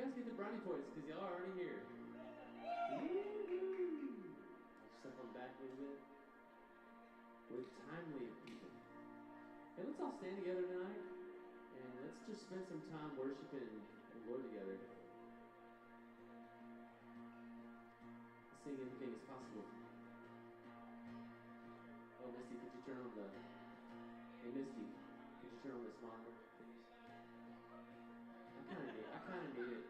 guys get the brownie points because y'all are already here. Woo-hoo. I'll step on back a little bit. With timely people. Hey, let's all stand together tonight and let's just spend some time worshiping the Lord together. Let's sing Anything Is Possible. Oh, Misty, could you turn on the... Hey, Misty, could you turn on this monitor, please? I kind of need it.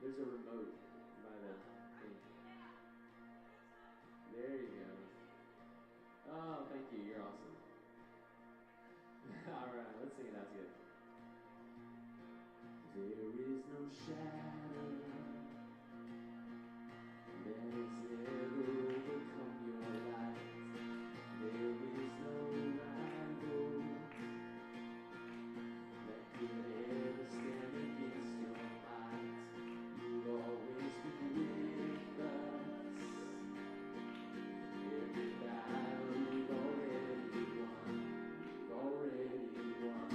There's a remote by the thing. There you go. Oh, thank you. You're awesome. All right, let's sing it out together. There is no shadow that has ever overcome your light. There is no rival that could ever stand against your might. You've always been with us. Every battle you've already won. You've already won.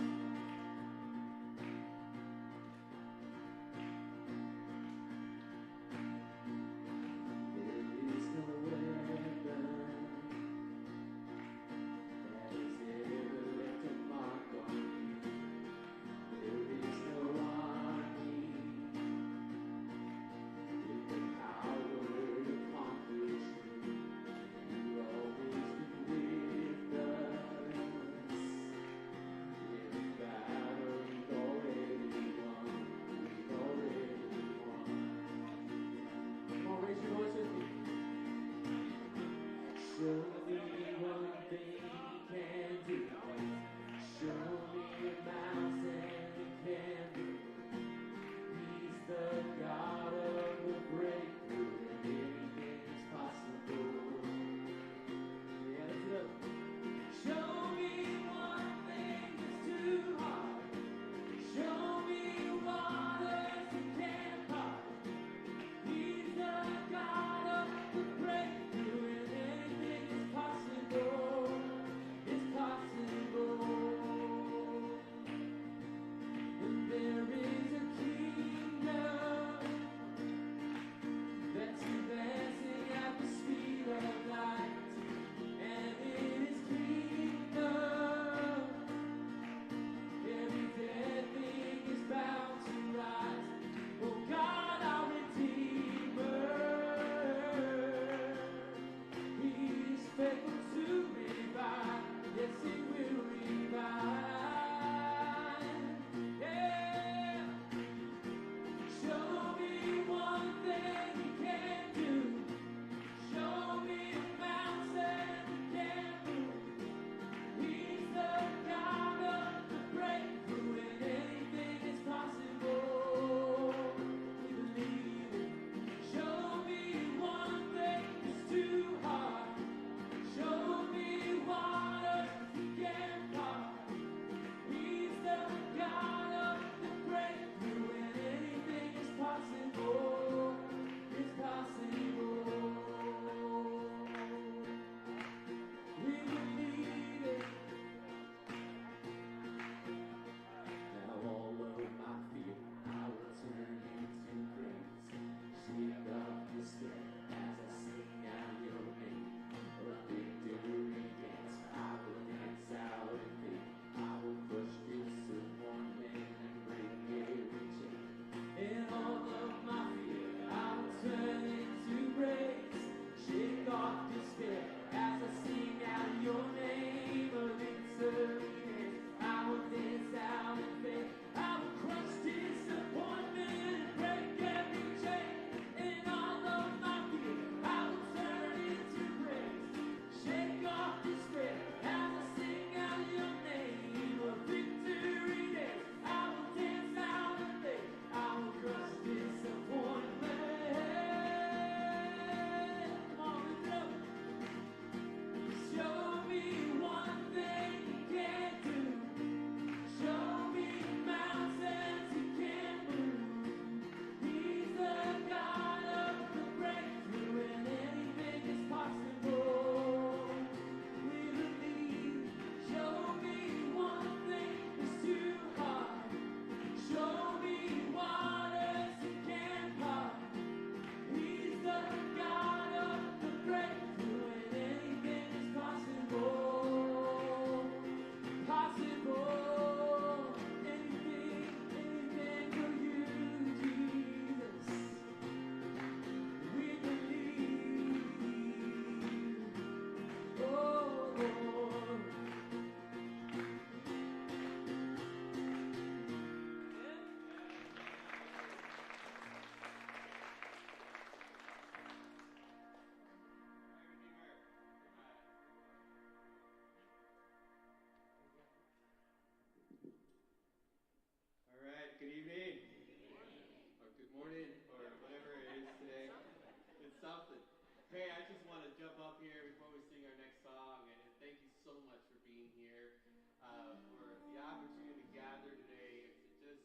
Hey, I just want to jump up here before we sing our next song, and thank you so much for being here, for the opportunity to gather today, and to just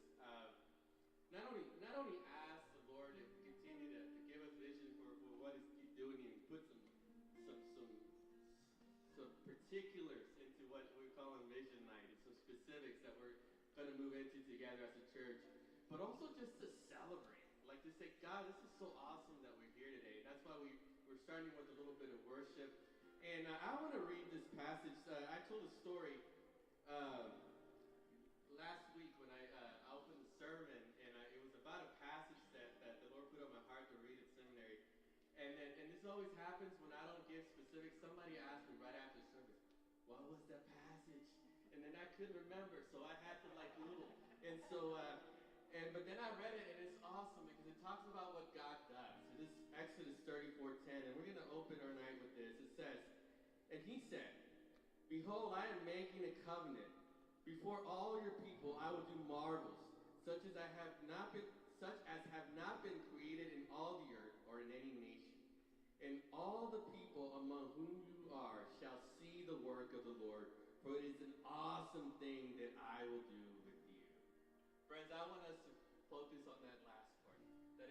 not only ask the Lord to continue to give us vision for what He's doing, and put some particulars into what we're calling Vision Night, and some specifics that we're going to move into together as a church, but also just to celebrate, like to say, God, this is so awesome that we're here today. And that's why we're starting with a little bit of worship. And I want to read this passage. I told a story last week when I opened the sermon, and it was about a passage that the Lord put on my heart to read at seminary. And this always happens when I don't give specifics. Somebody asks me right after service, what was that passage? And then I couldn't remember, so I had to like Google. And so, but then I read it, and it's awesome because it talks about what God does. So this is Exodus 34:10, and we're going to open our night with this. It says, and He said, behold, I am making a covenant. Before all your people I will do marvels, such as have not been created in all the earth or in any nation. And all the people among whom you are shall see the work of the Lord, for it is an awesome thing that I will do with you. Friends, I want us to focus on that last part. That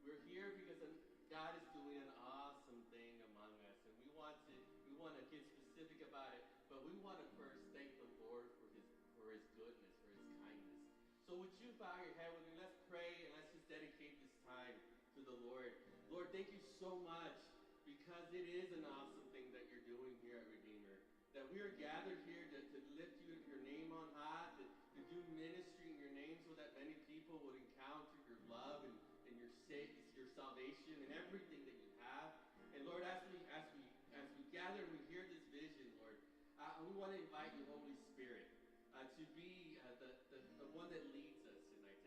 we're here because God is doing an awesome thing among us, and we want to get specific about it, but we want to first thank the Lord for His goodness, for His kindness. So would you bow your head with me? Let's pray, and let's just dedicate this time to the Lord. Lord, thank you so much, because it is an awesome thing that you're doing here at Redeemer. That we are gathered here to lift your name on high, to do ministry in your name so that many people would encounter your love and your salvation and everything that you have. And Lord, as we gather and we hear this vision, Lord, we want to invite you, Holy Spirit, to be the one that leads us tonight,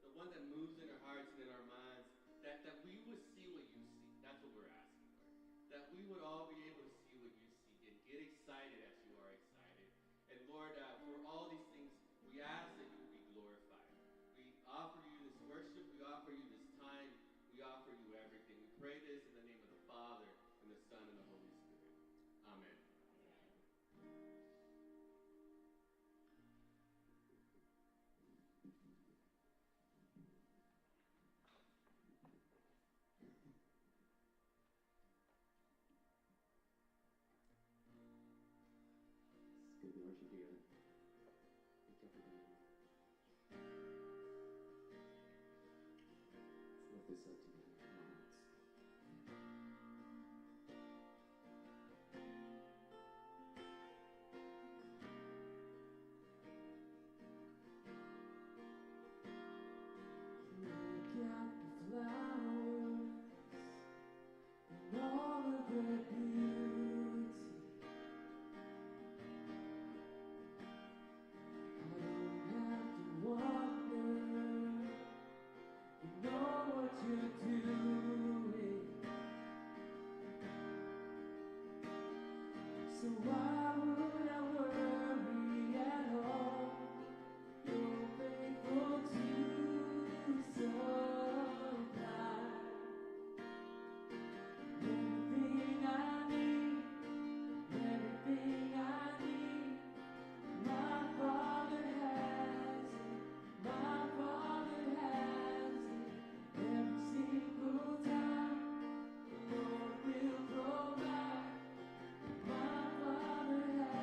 the one that moves in our hearts and in our minds, that we would see what you see. That's what we're asking, Lord. That we would all be able to see what you see and get excited as you are excited. And Lord, for all these things, we ask that you would be glorified. We offer you this worship. We offer you this time. We offer you everything. We pray this in the name of the Father, and the Son, and the Holy Spirit. Amen. It's good to worship together. Thank you for being here. Let's lift this up together. Come on, look at the flowers and all of their beauty. I don't have to wonder. You know what you're doing. So why would I worry at all? You're faithful to supply everything I need, everything I need. My Father has it, my Father has it. Every single time, the Lord will provide. My Father has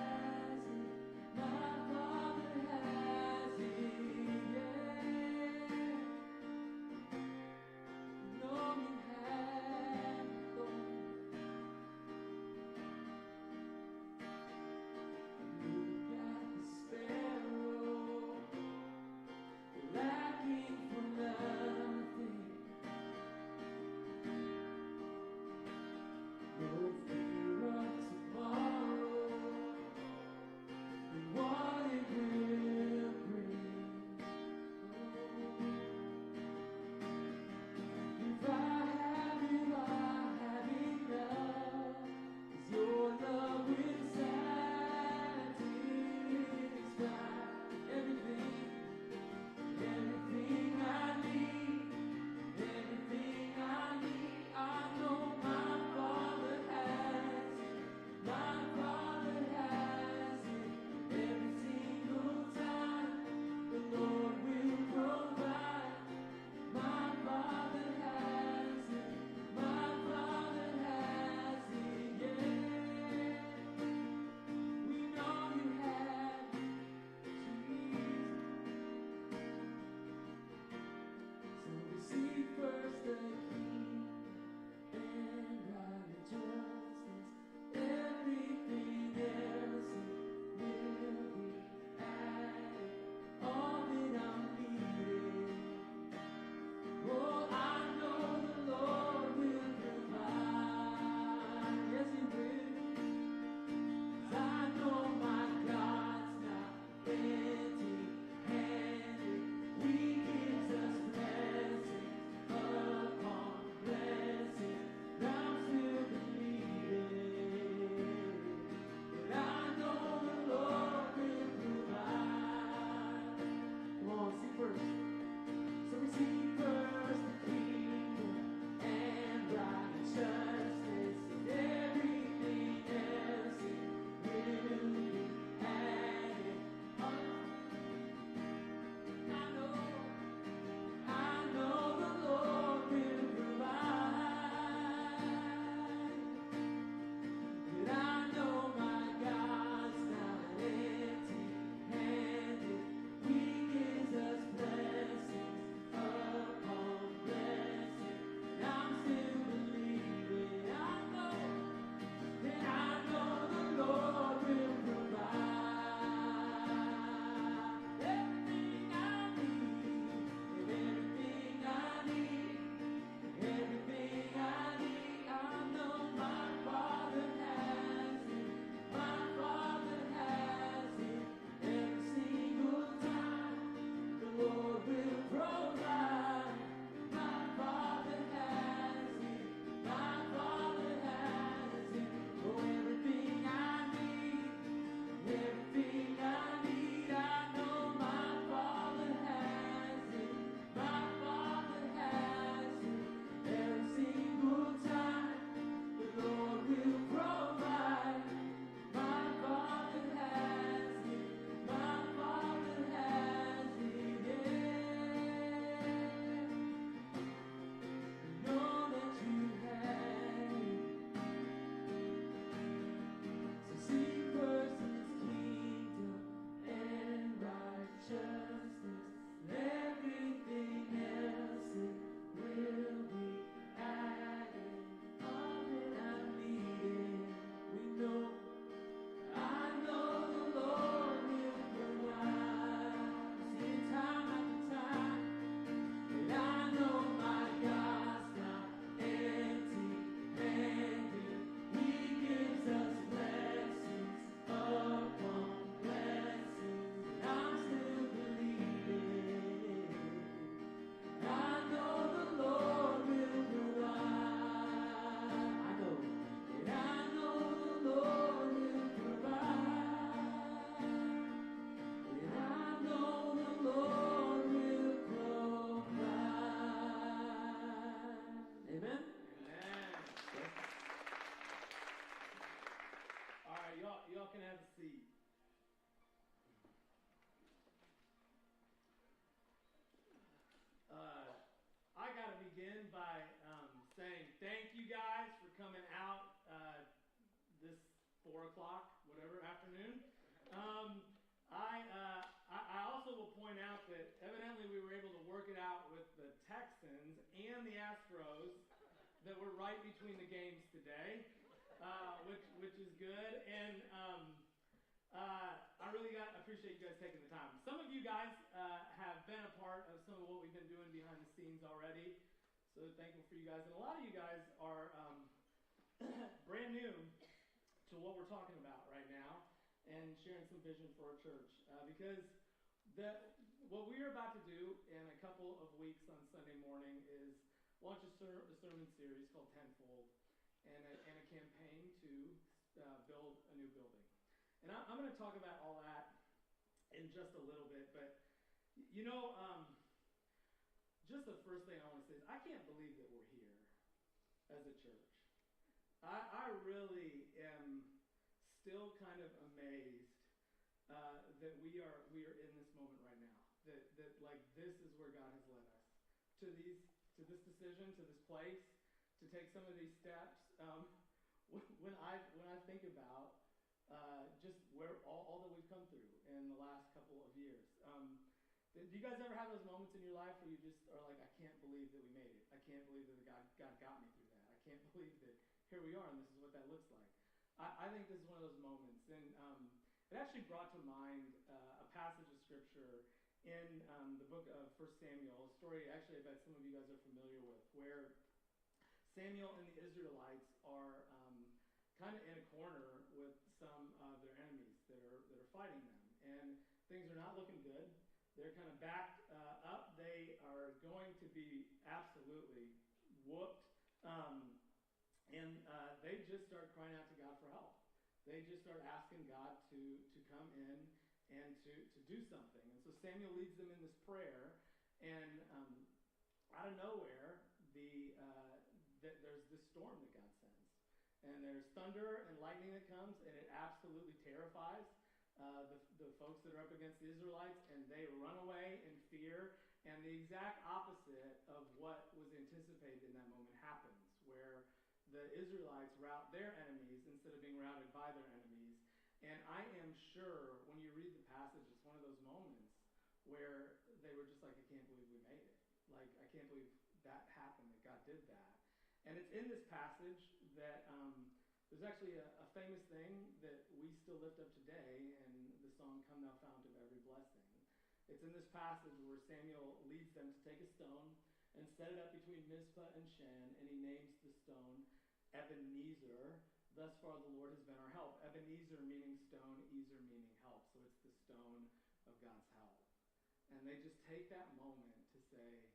y'all can have a seat. I got to begin by saying thank you guys for coming out this 4 o'clock, whatever, afternoon. I also will point out that evidently we were able to work it out with the Texans and the Astros that were right between the games today, which is good. And I really appreciate you guys taking the time. Some of you guys have been a part of some of what we've been doing behind the scenes already, so thankful for you guys. And a lot of you guys are brand new to what we're talking about right now and sharing some vision for our church. Because what we're about to do in a couple of weeks on Sunday morning is launch a sermon series called Tenfold and a campaign to build a new building. And I'm going to talk about all that in just a little bit, but just the first thing I want to say is I can't believe that we're here as a church. I really am still kind of amazed that we are in this moment right now. That like this is where God has led us to this decision, to this place, to take some of these steps. When I think about just where all that we've come through in the last couple of years. Do you guys ever have those moments in your life where you just are like, I can't believe that we made it. I can't believe that God got me through that. I can't believe that here we are and this is what that looks like. I think this is one of those moments. And it actually brought to mind a passage of scripture in the book of 1 Samuel, a story actually I bet some of you guys are familiar with, where Samuel and the Israelites are kind of in a corner with some of their enemies that are fighting them. And things are not looking good. They're kind of backed up. They are going to be absolutely whooped. And they just start crying out to God for help. They just start asking God to come in and to do something. And so Samuel leads them in this prayer. And out of nowhere, there's this storm that God sends. And there's thunder and lightning that comes, and it absolutely terrifies the folks that are up against the Israelites, and they run away in fear. And the exact opposite of what was anticipated in that moment happens, where the Israelites rout their enemies instead of being routed by their enemies. And I am sure when you read the passage, it's one of those moments where they were just like, I can't believe we made it. Like, I can't believe that happened, that God did that. And it's in this passage that there's actually a famous thing that we still lift up today in the song, Come Thou Fount of Every Blessing. It's in this passage where Samuel leads them to take a stone and set it up between Mizpah and Shen, and he names the stone Ebenezer. Thus far the Lord has been our help. Ebenezer meaning stone, Ezer meaning help. So it's the stone of God's help. And they just take that moment to say,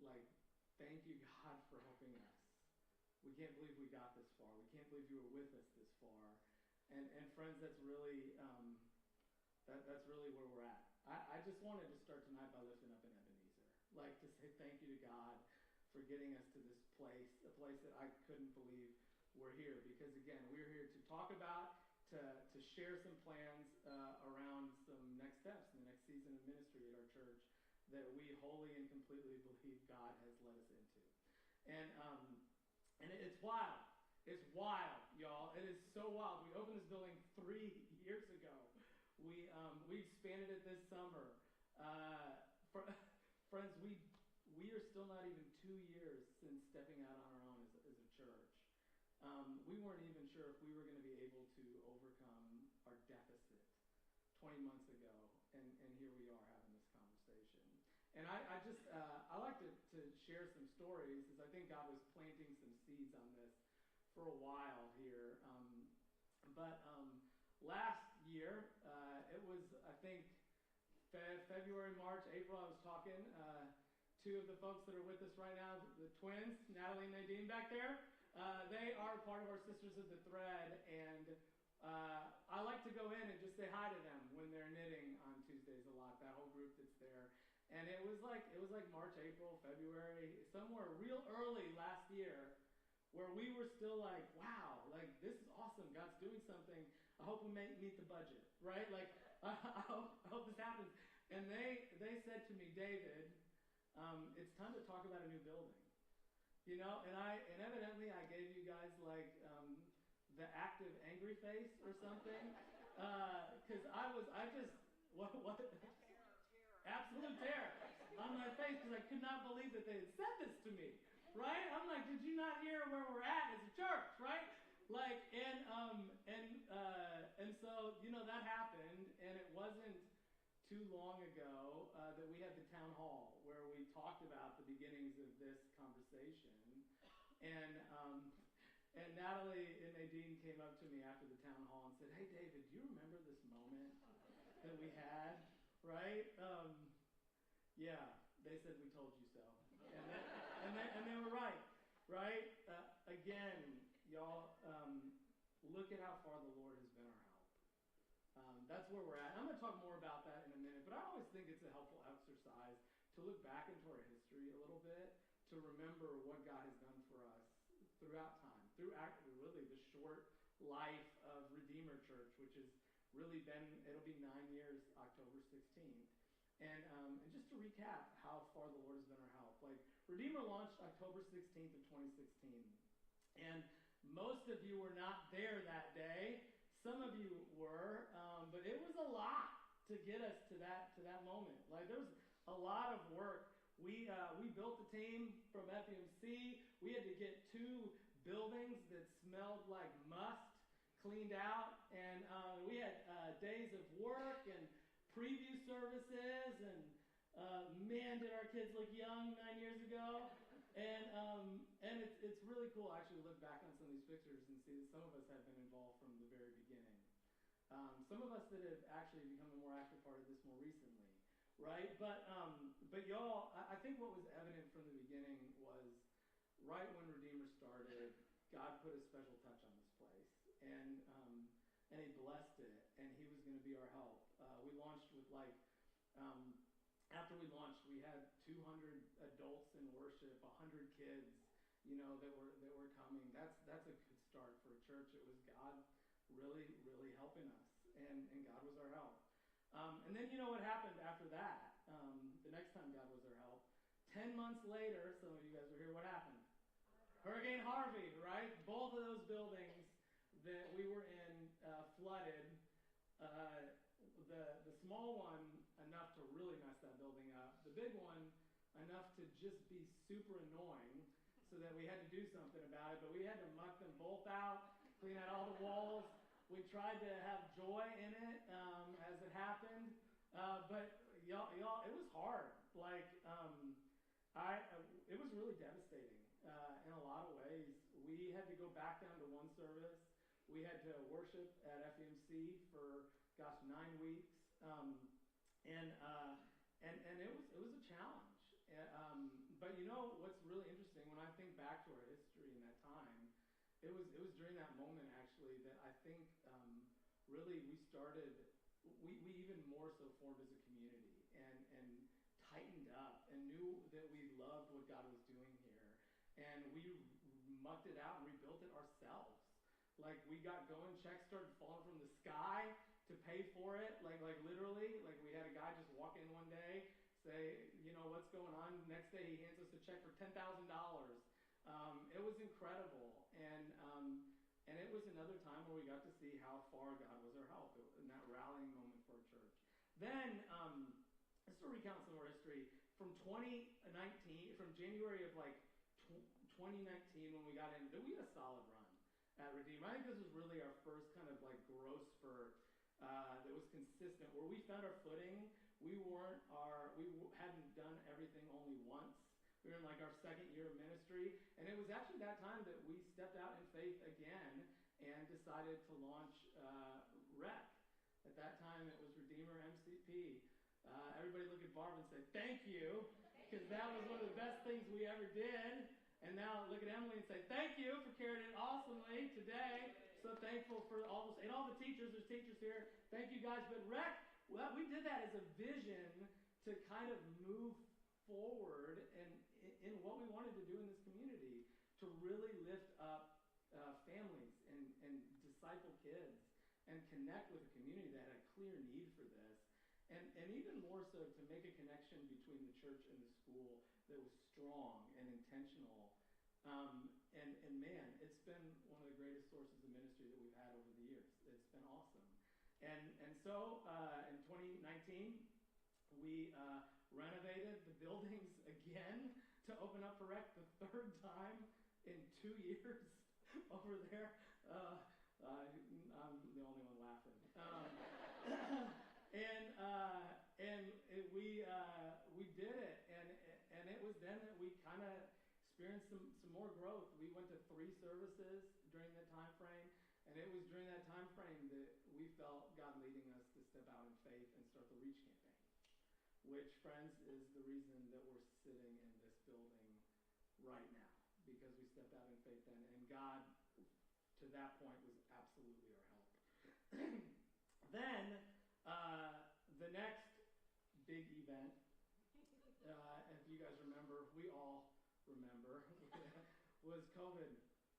like, thank you, God, for helping us. We can't believe we got this far. We can't believe you were with us this far. And friends, that's really that's really where we're at. I just wanted to start tonight by lifting up an Ebenezer. Like to say thank you to God for getting us to this place, a place that I couldn't believe we're here. Because again, we're here to talk about, to share some plans around some next steps in the next season of ministry at our church that we wholly and completely believe God has led us into. And it's wild. It's wild, y'all. It is so wild. We opened this building 3 years ago. We expanded it this summer. Friends, we are still not even 2 years since stepping out on our own as a church. We weren't even sure if we were going to be able to overcome our deficit 20 months ago, and here we are having this conversation. And I like to share some stories, as I think God was planting some seeds on this for a while here. But last year, it was, I think, February, March, April, I was talking. Two of the folks that are with us right now, the twins, Natalie and Nadine back there, they are part of our Sisters of the Thread, and I like to go in and just say hi to them when they're knitting on Tuesdays a lot, that whole group that's there. And it was like March, April, February, somewhere real early last year, where we were still like, wow, like this is awesome, God's doing something. I hope we meet the budget, right? Like, I hope this happens. And they said to me, David, it's time to talk about a new building. You know, and evidently I gave you guys like the active angry face or something, because what? Absolute terror on my face because I could not believe that they had said this to me, right? I'm like, did you not hear where we're at as a church, right? Like, and so that happened, and it wasn't too long ago that we had the town hall where we talked about the beginnings of this conversation. And Natalie and Nadine came up to me after the town hall and said, hey, David, do you remember this moment that we had, right? Yeah, they said we told you so. And they were right, right? Again, y'all, look at how far the Lord has been our help. That's where we're at. I'm going to talk more about that in a minute, but I always think it's a helpful exercise to look back into our history a little bit, to remember what God has done for us throughout time, really the short life of Redeemer Church, which has really been, it'll be 9 years, October 16th. And just to recap how far the Lord has been our help. Like, Redeemer launched October 16th of 2016. And most of you were not there that day. Some of you were, but it was a lot to get us to that moment. Like, there was a lot of work. We built the team from FEMC. We had to get 2 buildings that smelled like must cleaned out, and we had days of work and preview services, and man, did our kids look young 9 years ago. And it's really cool actually to look back on some of these pictures and see that some of us have been involved from the very beginning. Some of us that have actually become a more active part of this more recently, right? But y'all, I think what was evident from the beginning was right when Redeemer started, God put a special touch on this place, and He blessed it, and He was going to be our help. We launched with after we launched, we had 200 adults in worship, 100 kids, that were coming. That's a good start for a church. It was God really, really helping us, and God was our help. And then what happened after that? The next time God was our help, 10 months later, some of you guys were here, what happened? Hurricane Harvey, right? Both of those buildings that we were in flooded. The small one enough to really mess that building up. The big one enough to just be super annoying, so that we had to do something about it. But we had to muck them both out, clean out all the walls. We tried to have joy in it as it happened, but y'all, it was hard. Like, it was really devastating in a lot of ways. We had to go back down to 1 service. We had to worship at FEMC for 9 weeks, and it was a challenge. But what's really interesting when I think back to our history in that time, it was during that moment actually that I think really we even more so formed as a community and tightened up and knew that we loved what God was doing here, and we mucked it out and rebuilt it ourselves. Like, we got going, checks started falling from the sky to pay for it, like literally. Like, we had a guy just walk in one day, say, what's going on? Next day he hands us a check for $10,000. It was incredible, and it was another time where we got to see how far God was our help in that rallying moment for our church. Then, just to recount some of our history, from 2019, from January of 2019 when we got in, we had a solid run at Redeemer. I think this was really our first kind of growth spurt that was consistent, where we found our footing. We hadn't done everything only once. We were in our 2nd year of ministry, and it was actually that time that we stepped out in faith again and decided to launch REC. At that time, it was Redeemer MCP. Everybody look at Barb and say, thank you, because that was one of the best things we ever did. And now look at Emily and say, thank you for carrying it awesomely today. So thankful for all this, and all the teachers. There's teachers here. Thank you guys. But REC, we did that as a vision to kind of move forward and in what we wanted to do in this community, to really lift up families and disciple kids and clear need for this. And even more so to make a connection between the church and the school that was strong and intentional. And man, it's been one of the greatest sources of ministry that we've had over the years. It's been awesome. And so in 2019, we renovated the buildings again to open up for rec the third time in 2 years over there. I'm the only one laughing. We did it, and it was then that we kind of experienced some more growth. We went to 3 services during that time frame, and it was during that time frame that we felt God leading us to step out in faith and start the Reach campaign, which, friends, is the reason that we're sitting in this building right now, because we stepped out in faith then, and God, to that point, was absolutely our help. Then, the next big event, if you guys remember, we all remember, was COVID.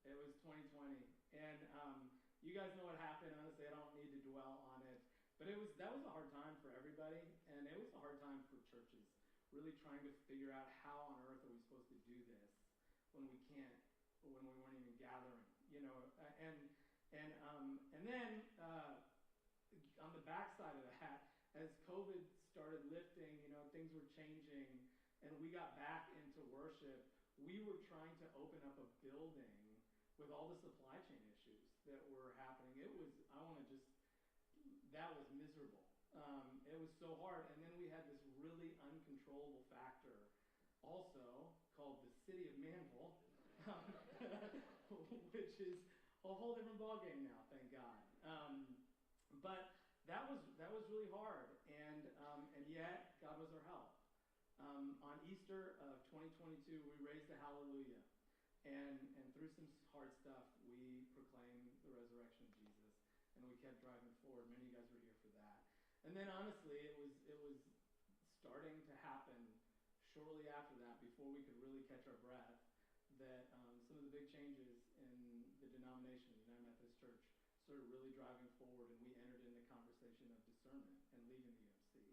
It was 2020. And you guys know what happened. Honestly, I don't need to dwell on it. But that was a hard time for everybody, and it was a hard time for churches, really trying to figure out how on earth are we supposed to do this when we weren't even gathering, you know. And then on the backside of that, as COVID started lifting, you know, things were changing, and we got back into worship, we were trying to open up a building with all the supply chain issues that were happening. That was miserable. It was so hard. And then we had this really uncontrollable factor also called the city of Manville, which is a whole different ballgame now, thank God. But that was really hard, and yet God was our help. On Easter of 2022, we raised the Hallelujah, and through some hard stuff, we proclaimed the resurrection of Jesus, and we kept driving forward. Many of you guys were here for that. And then honestly, it was starting to happen shortly after that, before we could really catch our breath, that some of the big changes in the denomination, the United Methodist Church, started really driving forward, and we entered into the conversation of discernment and leaving the UMC.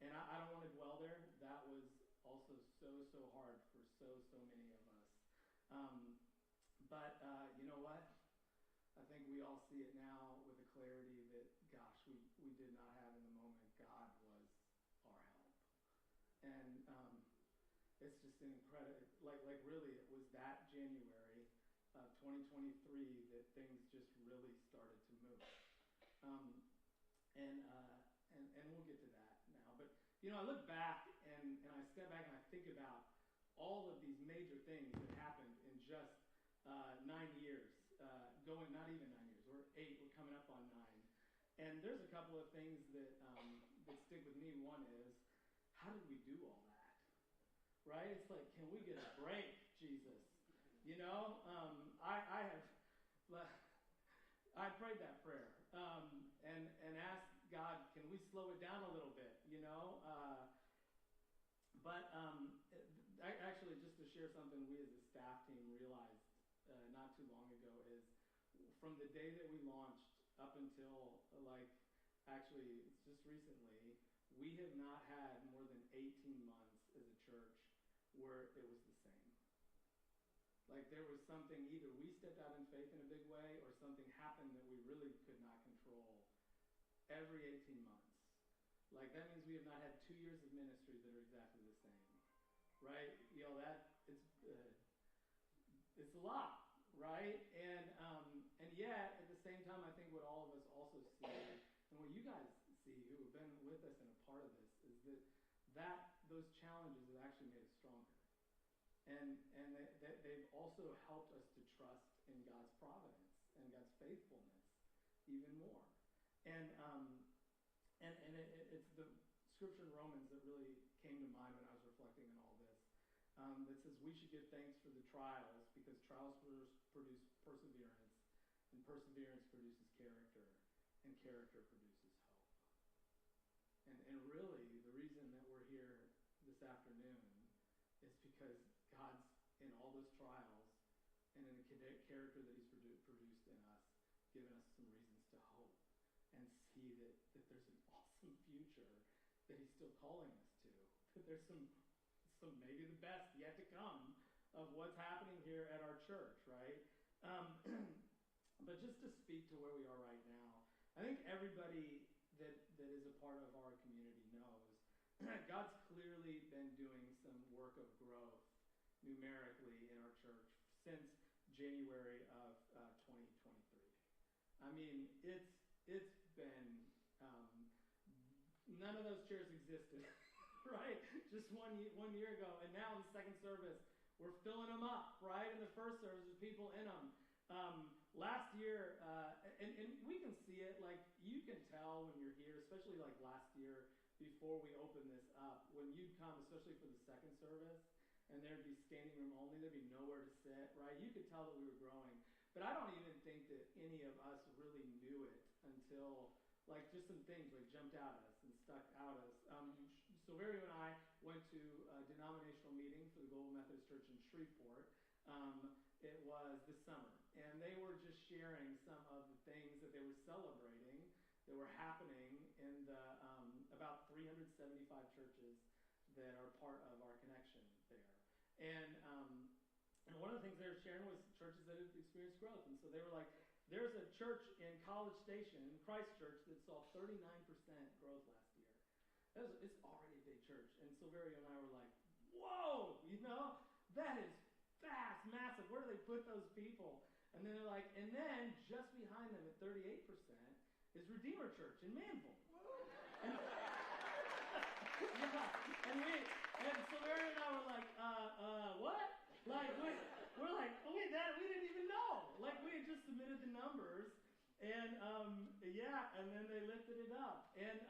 And I don't want to dwell there. That was also so hard for so many of us. But you know what? I think we all see it now with a clarity that, gosh, we did not have in the moment. God was our help. And it's just an incredible, like really, it was that January of 2023 that things just really started to move. And we'll get to that now. But, you know, I look back and I step back and I think about all of these major things that happened in just 9 years, not even 9 years, we're 8, we're coming up on 9. And there's a couple of things that stick with me. One is, how did we do all that? Right? It's like, can we get a break, Jesus? You know, I prayed that prayer and asked God, can we slow it down a little bit? You know, actually, just to share something we as a staff team realized not too long ago is, from the day that we launched up until actually it's just recently, we have not had more than 18 months as a church where it was the same. Like there was something, either we stepped out in faith in a big way or something happened that we really could not control every 18 months. Like that means we have not had 2 years of ministry that are exactly the same. Right? You know, it's a lot, right? And yet, at the same time, I think what all of us also see, and what you guys see who have been with us and a part of this, is that those challenges have actually made us stronger. And they've also helped us to trust in God's providence and God's faithfulness even more. And it's the scripture in Romans that really came to mind when I was reflecting on all this, that says we should give thanks for the trials, because trials produce perseverance, and perseverance produces character, and character produces hope. And really, the reason that we're here this afternoon is because God's, in all those trials, and in the character that He's produced in us, given us some reasons to hope and see that there's an awesome future that he's still calling us to. That there's some maybe the best yet to come of what's happening here at our church, right? But just to speak to where we are right now, I think everybody that is a part of our community knows God's clearly been doing some work of growth numerically in our church since January of 2023. I mean, it's been none of those chairs existed, right? Just one year ago, and now in the second service, we're filling them up, right? In the first service, there's people in them. Last year, and we can see it, like you can tell when you're here, especially like last year before we opened this up, when you'd come, especially for the second service, and there'd be standing room only, there'd be nowhere to sit, right? You could tell that we were growing. But I don't even think that any of us really knew it until like just some things like jumped out at us and stuck out at us. Silverio and I went to a denominational meeting for the Global Methodist Church in Shreveport. It was this summer, and they were just sharing some of the things that they were celebrating that were happening in the about 375 churches that are part of our connection there. And one of the things they were sharing was churches that had experienced growth. And so they were like, there's a church in College Station, Christ Church, that saw 39% growth last year. It's already a big church. And Silverio and I were like, whoa, that is fast, massive. Where do they put those people? And then they're like, and then just behind them at 38% is Redeemer Church in Manville. And, and Silverio and I were like, what? Like, we're like, oh wait, we didn't even know. Like, we had just submitted the numbers, and and then they lifted it up. And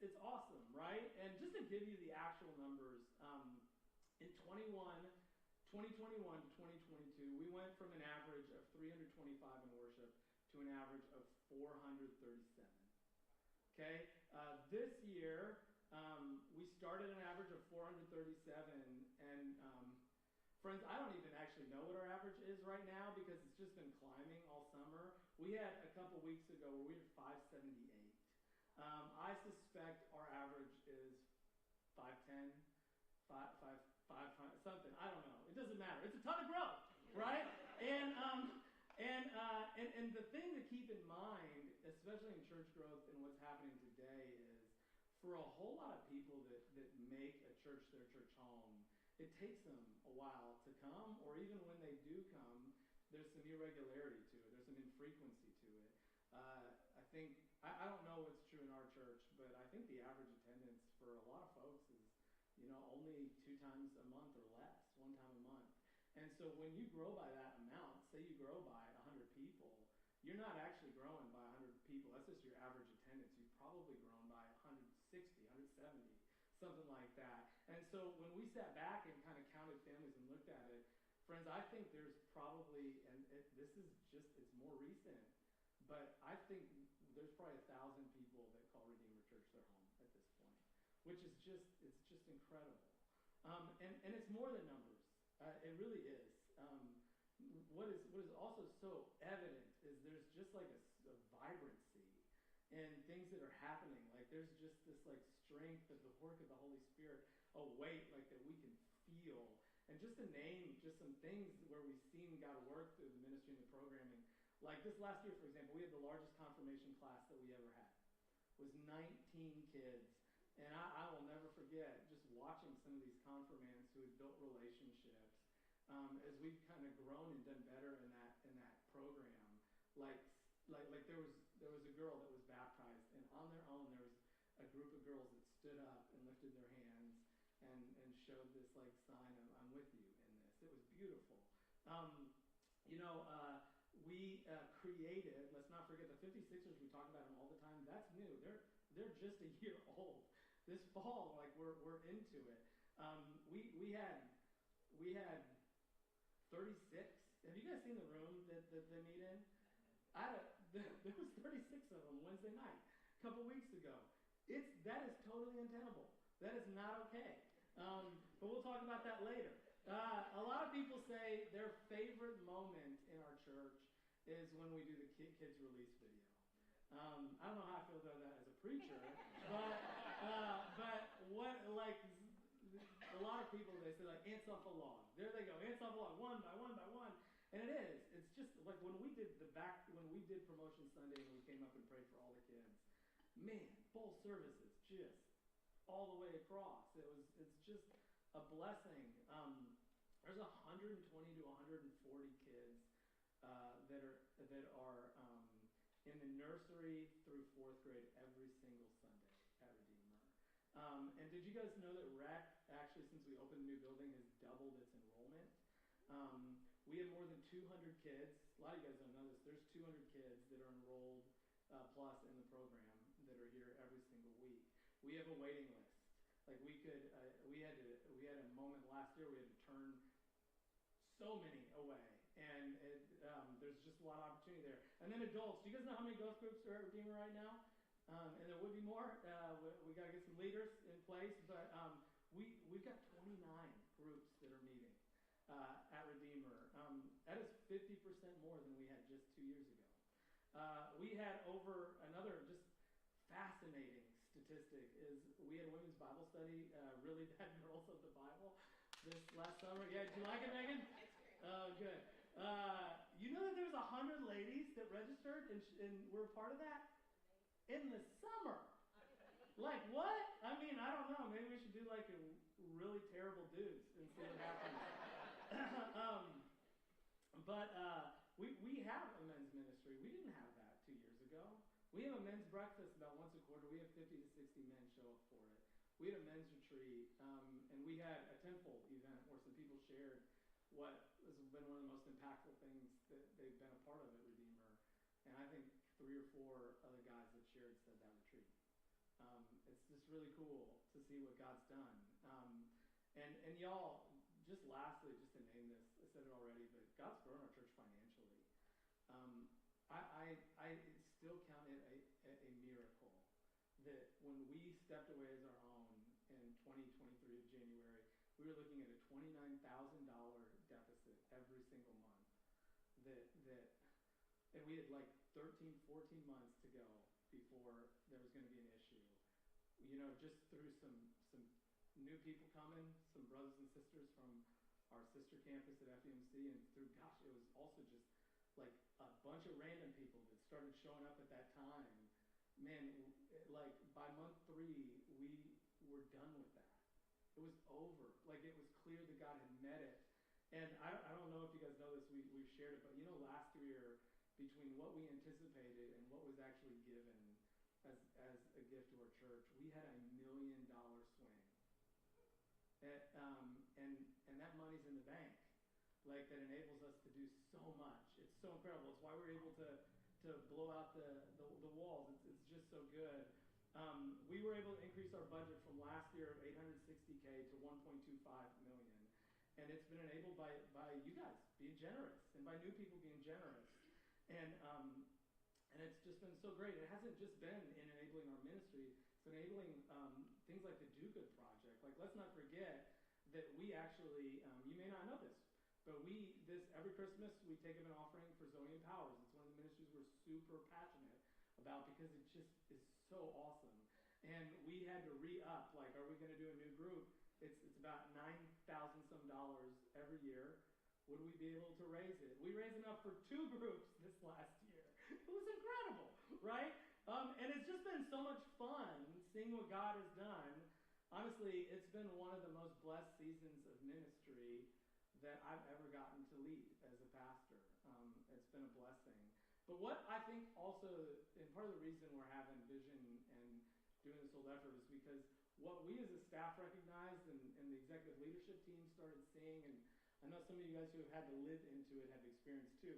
it's awesome, right? And just to give you the actual numbers, in 2021 to 2022, we went from an average of 325 in worship to an average of 437. Okay? This year, we started an average of 437, and friends, I don't even actually know what our average is right now because it's just been climbing all summer. We had a couple weeks ago where we were 578. I suspect our average is 510, 500, something. I don't know. It doesn't matter. It's a ton of growth, right? And the thing to keep in mind, especially in church growth and what's happening today, is for a whole lot of people that make a church their church home, it takes them a while to come, or even when they do come, there's some irregularity to it. There's some infrequency to it. I don't know what's true in our church, but I think the average attendance for a lot of folks is, only 2 times a month or less, 1 time a month. And so when you grow by that amount, say you grow by 100 people, you're not actually growing by 100 people. That's just your average attendance. You've probably grown by 160, 170, something like that. And so when we sat back and kind of counted families and looked at it, friends, I think there's probably, and it's more recent, but I think there's probably 1,000 people that call Redeemer Church their home at this point, which is it's just incredible. And it's more than numbers. It really is. What is also so evident is there's just like a vibrancy in things that are happening. Like there's just this like strength of the work of the Holy Spirit, a weight like that we can feel. And just to name just some things where we've seen God work through the ministry and the programming. Like this last year, for example, we had the largest confirmation class that we ever had. It was 19 kids. And I will never forget just watching some of these confirmands who had built relationships as we've kind of grown and done better in that program. Like there was a girl that was baptized, and on their own there was a group of girls that stood up and lifted their hands and showed this like sign of I'm with you in this. It was beautiful. We created. Let's not forget the 56ers. We talk about them all the time. That's new. They're just a year old. This fall, like we're into it. We had 36. Have you guys seen the room that they meet in? There was 36 of them Wednesday night, a couple weeks ago. That is totally untenable. That is not okay. But we'll talk about that later. A lot of people say their favorite moment in our church is when we do the kids release video. I don't know how I feel about that as a preacher, but what, like, a lot of people, they say, like, ants off a log. There they go, ants off a log, one by one by one. And it is. It's just like when we did Promotion Sunday and we came up and prayed for all the kids, man, both services, just all the way across. It's just a blessing. There's 120 to 140 kids that are in the nursery through fourth grade every single Sunday at Redeemer. And did you guys know that REC, actually, since we opened a new building, has doubled its enrollment? We have more than 200 kids. A lot of you guys don't know this. There's 200 kids that are enrolled plus in the program that are here every single week. We have a waiting list. Like we had a moment last year we had to turn so many away, and there's just a lot of opportunity there. And then adults. Do you guys know how many growth groups are at Redeemer right now? And there would be more. We got to get some leaders in place, but we've got 29 groups that are meeting at Redeemer. That is 50% more than we had just 2 years ago. We had over another just fascinating statistic is we had a women's Bible study, Really Bad Girls of the Bible, this last summer. Yeah, did you like it, Megan? Oh, good. You know that there's 100 ladies that registered and were a part of that? In the summer. Like what? I mean, I don't know. Maybe we should do like a really terrible dudes and see what happens. But we have a men's ministry. We didn't have that 2 years ago. We have a men's breakfast about once a quarter. We have 50 to 60 men show up for it. We had a men's retreat, and we had a tenfold event where some people shared what has been one of the most impactful things that they've been a part of at Redeemer. And I think 3 or 4 other guys that shared said that retreat. It's just really cool to see what God's done. And y'all, just lastly, just to name this, I said it already, but God's grown our church financially. I still count it a miracle that when we stepped away as our own in 2023 of January, we were looking at a $29,000 deficit every single month. And we had like 13, 14 months to go before there was going to be an issue. You know, just through some new people coming, some brothers and sisters from our sister campus at FEMC, and through, gosh, it was also just like a bunch of random people that started showing up at that time. Man, like by month 3, we were done with that. It was over. Like it was clear that God had met it. And I don't know if you guys know this, we've shared it, but you know, last year, between what we anticipated and what was actually given as a gift to our church, we had $1 million swing. And that money's in the bank. Like that enables us to do so much. It's so incredible. It's why we're able to blow out the walls. It's just so good. We were able to increase our budget from last year of $860K to $1.25 million. And it's been enabled by you guys being generous and by new people being generous. And it's just been so great. It hasn't just been in enabling our ministry. It's enabling things like the Do Good Project. Like, let's not forget that we actually, you may not know this, but every Christmas we take up an offering for Zoe Empowers. It's one of the ministries we're super passionate about because it just is so awesome. And we had to re-up, like, are we going to do a new group? It's about $9,000 some every year. Would we be able to raise it? We raised enough for 2 groups this last year. It was incredible, right? And it's just been so much fun seeing what God has done. Honestly, it's been one of the most blessed seasons of ministry that I've ever gotten to lead as a pastor. It's been a blessing. But what I think also, and part of the reason we're having vision and doing this whole effort is because what we as a staff recognized and the executive leadership team started seeing, and I know some of you guys who have had to live into it have experienced too,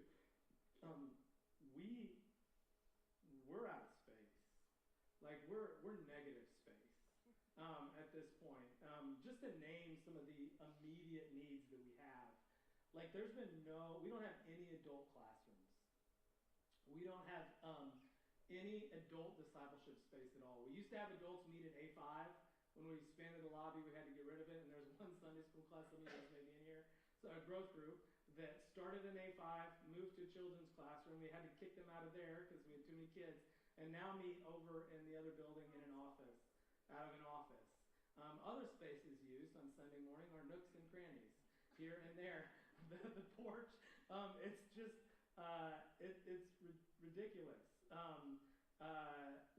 we're out of space. Like we're negative space at this point. Just to name some of the immediate needs that we have, like we don't have any adult classrooms. We don't have any adult discipleship space at all. We used to have adults meet at A5. When we expanded the lobby, we had to get rid of it, and there was one Sunday school class, some of you guys may be in here, so a growth group that started in A5, moved to a children's classroom. We had to kick them out of there because we had too many kids, and and now meet over in the other building in an office, out of an office. Other spaces used on Sunday morning are nooks and crannies here and there. The porch, it's just, it's ridiculous.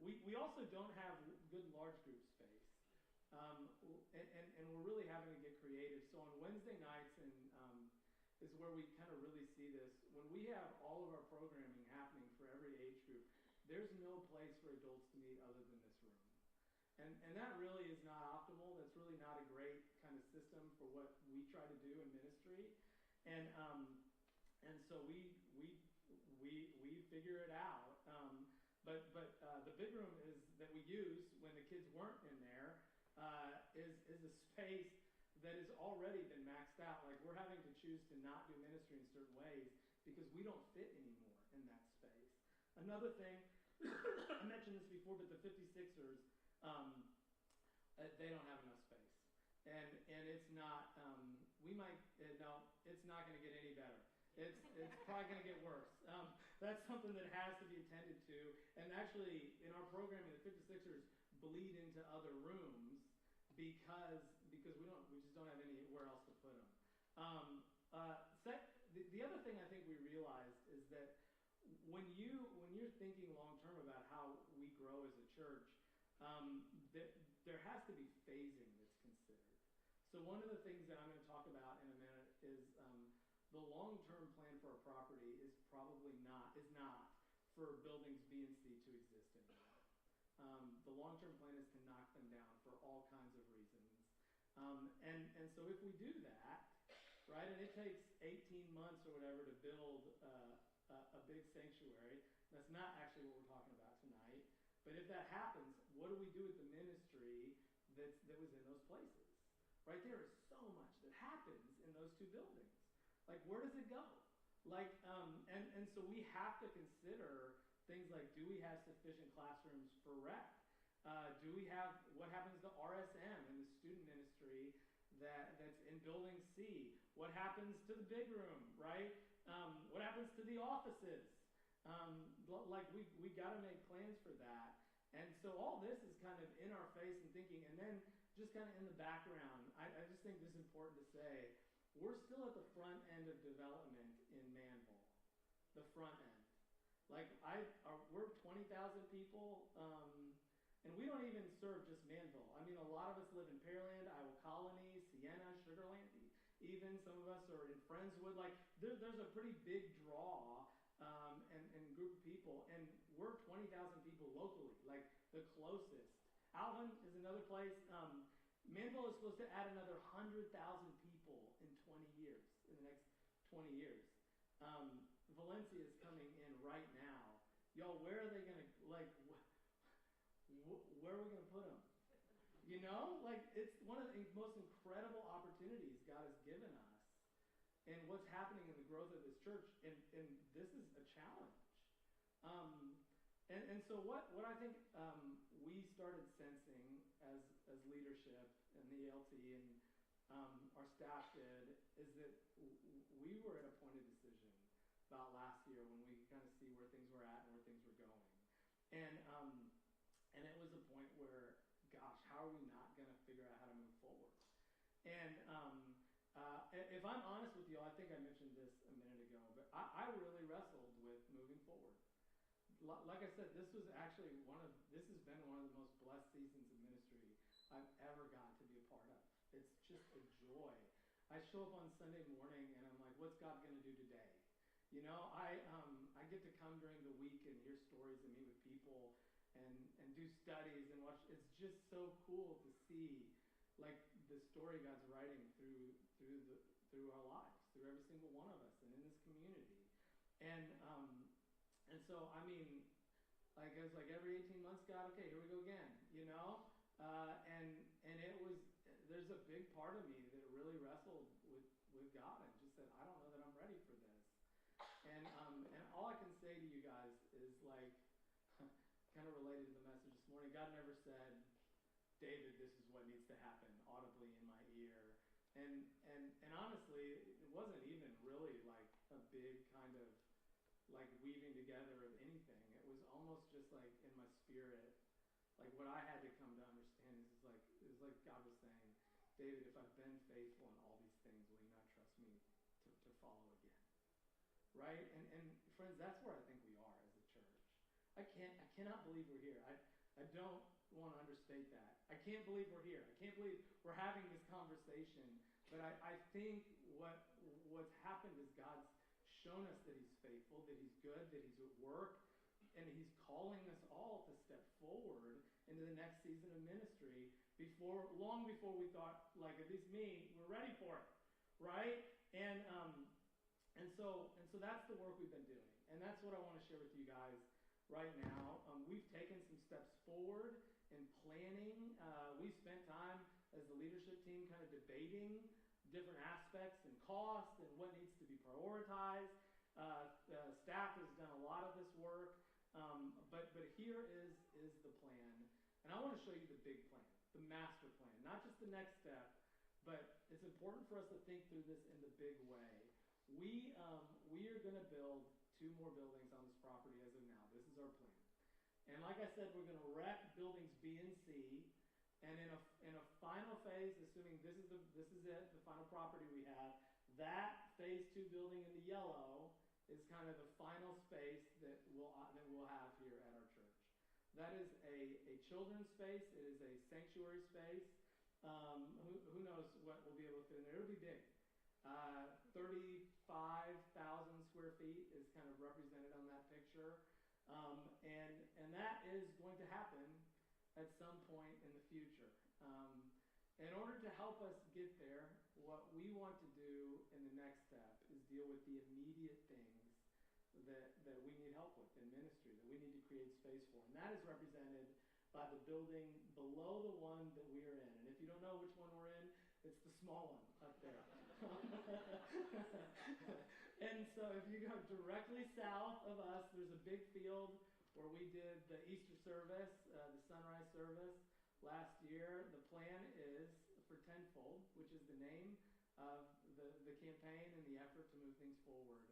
We also don't have good large group space. And we're really having to get creative. So on Wednesday nights is where we kind of really see this. When we have all of our programming happening for every age group, there's no place for adults to meet other than this room. And that really is not optimal. That's really not a great kind of system for what we try to do in ministry. And so we figure it out. But the big room that we use when the kids weren't in there is a space that has already been maxed out. Like, we're having to choose to not do ministry in certain ways because we don't fit anymore in that space. Another thing, I mentioned this before, but the 56ers, they don't have enough space. And it's not, it's not going to get any better. It's probably going to get worse. That's something that has to be attended to. And actually, in our programming, the 56ers bleed into other rooms because we just don't have anywhere else to put them. The other thing I think we realized is that when you're thinking long term about how we grow as a church, there has to be phasing that's considered. So one of the things that I'm going to talk about in a minute is the long-term plan for a property is not for buildings B and C to exist anymore. The long-term plan is to knock them down for all kinds of reasons. And so if we do that, right, and it takes 18 months or whatever to build a big sanctuary, that's not actually what we're talking about tonight. But if that happens, what do we do with the ministry that was in those places? Right, there is so much that happens in those two buildings. Like, where does it go? Like, and so we have to consider things like, do we have sufficient classrooms for rec? What happens to RSM and the student ministry that's in building C? What happens to the big room, right? What happens to the offices? Like, we got to make plans for that. And so all this is kind of in our face and thinking, and then just kind of in the background, I just think this is important to say, we're still at the front end of development in Manville. The front end. Like, we're 20,000 people, and we don't even serve just Manville. I mean, a lot of us live in Pearland, Iowa Colony, Sienna, Sugarland, even some of us are in Friendswood. Like, there's a pretty big draw and group of people, and we're 20,000 people locally, like the closest. Alvin is another place. Manville is supposed to add another 100,000 people in 20 years, in the next 20 years. Valencia is coming in right now. Y'all, where are they going to, like, where are we going to put them? You know, like, it's one of the most incredible opportunities God has given us and what's happening in the growth of this church, and this is a challenge. And so what I think we started sensing as leadership and the ELT and our staff did is that we were at a point of decision about last year when we kind of see where things were at and where things were going. And it was a point where, gosh, how are we not going to figure out how to move forward? And if I'm honest with you, I think I mentioned this a minute ago, but I really wrestled with moving forward. Like I said, this has been one of the most blessed seasons of ministry I've ever gotten to be a part of. It's just a joy. I show up on Sunday morning and I'm like, what's God going to do today? You know, I get to come during the week and hear stories and meet with people and do studies and watch. It's just so cool to see, like, the story God's writing through our lives, through every single one of us and in this community. And so, I mean, like, it was like every 18 months, God, okay, here we go again, you know? And it was, there's a big part of me that really wrestled with God and just said, I don't know that I'm ready for this. And all I can say to you guys is, like, kind of related to the message this morning, God never said, David, this is what needs to happen audibly in my ear. And honestly, it wasn't even really like a big kind of like weaving together of anything. It was almost just like in my spirit, like what I had to come to understand is like God was saying, David, if I've been faithful in all these things, will you not trust me to follow again? Right? And friends, that's where I think we are as a church. I cannot believe we're here. I don't want to understate that. I can't believe we're here. I can't believe we're having this conversation. But I think what's happened is God's shown us that he's faithful, that he's good, that he's at work, and he's calling us all to step forward into the next season of ministry long before we thought, like at least me, we're ready for it, right? And so that's the work we've been doing, and that's what I want to share with you guys right now. We've taken some steps forward in planning. We spent time as the leadership team kind of debating different aspects and cost and what needs to be prioritized. Staff has done a lot of this work, but here is the plan. And I want to show you the big plan, the master plan, not just the next step, but it's important for us to think through this in the big way. We are going to build 2 more buildings on this property as of now. This is our plan. And like I said, we're going to wreck buildings B and C. And in a final phase, assuming this is it, the final property we have, that phase 2 building in the yellow is kind of the final space that we'll have here at our church. That is a children's space. It is a sanctuary space. Who knows what we'll be able to fit in there? It'll be big. 35,000 square feet is kind of represented on that picture. And that is going to happen at some point in the future. In order to help us get there, what we want to do in the next step is deal with the immediate things that we need help with in ministry, that we need to create space for. And that is represented by the building below the one that we are in. And if you don't know which one we're in, it's the small one up there. And so if you go directly south of us, there's a big field where we did the Easter service, the sunrise service last year. The plan is for Tenfold, which is the name of the campaign and the effort to move things forward,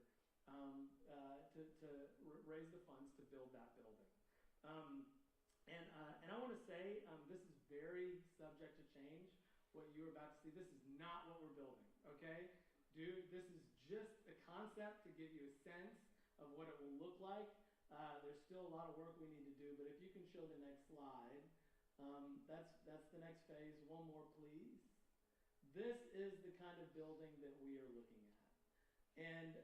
to raise the funds to build that building. And I want to say this is very subject to change. What you're about to see, this is not what we're building, okay? This is just a concept to give you a sense of what it will look like. There's still a lot of work we need to do, but if you can show the next slide, that's the next phase. One more, please. This is the kind of building that we are looking at. And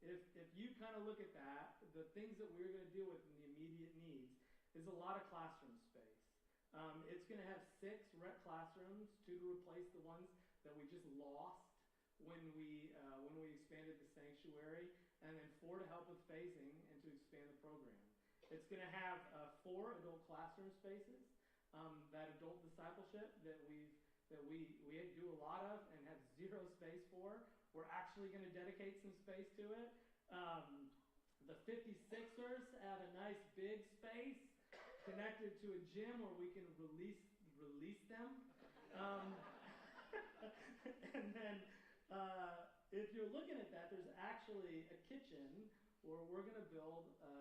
if you kind of look at that, the things that we're going to deal with in the immediate needs is a lot of classroom space. It's going to have 6 rec classrooms, 2 to replace the ones that we just lost when we expanded the sanctuary, and then 4 to help with phasing and to expand the program. It's going to have 4 adult classroom spaces. That adult discipleship that we do a lot of and have 0 space for, we're actually going to dedicate some space to it. The 56ers have a nice big space connected to a gym where we can release them. And then if you're looking at that, there's actually a kitchen where we're going to build a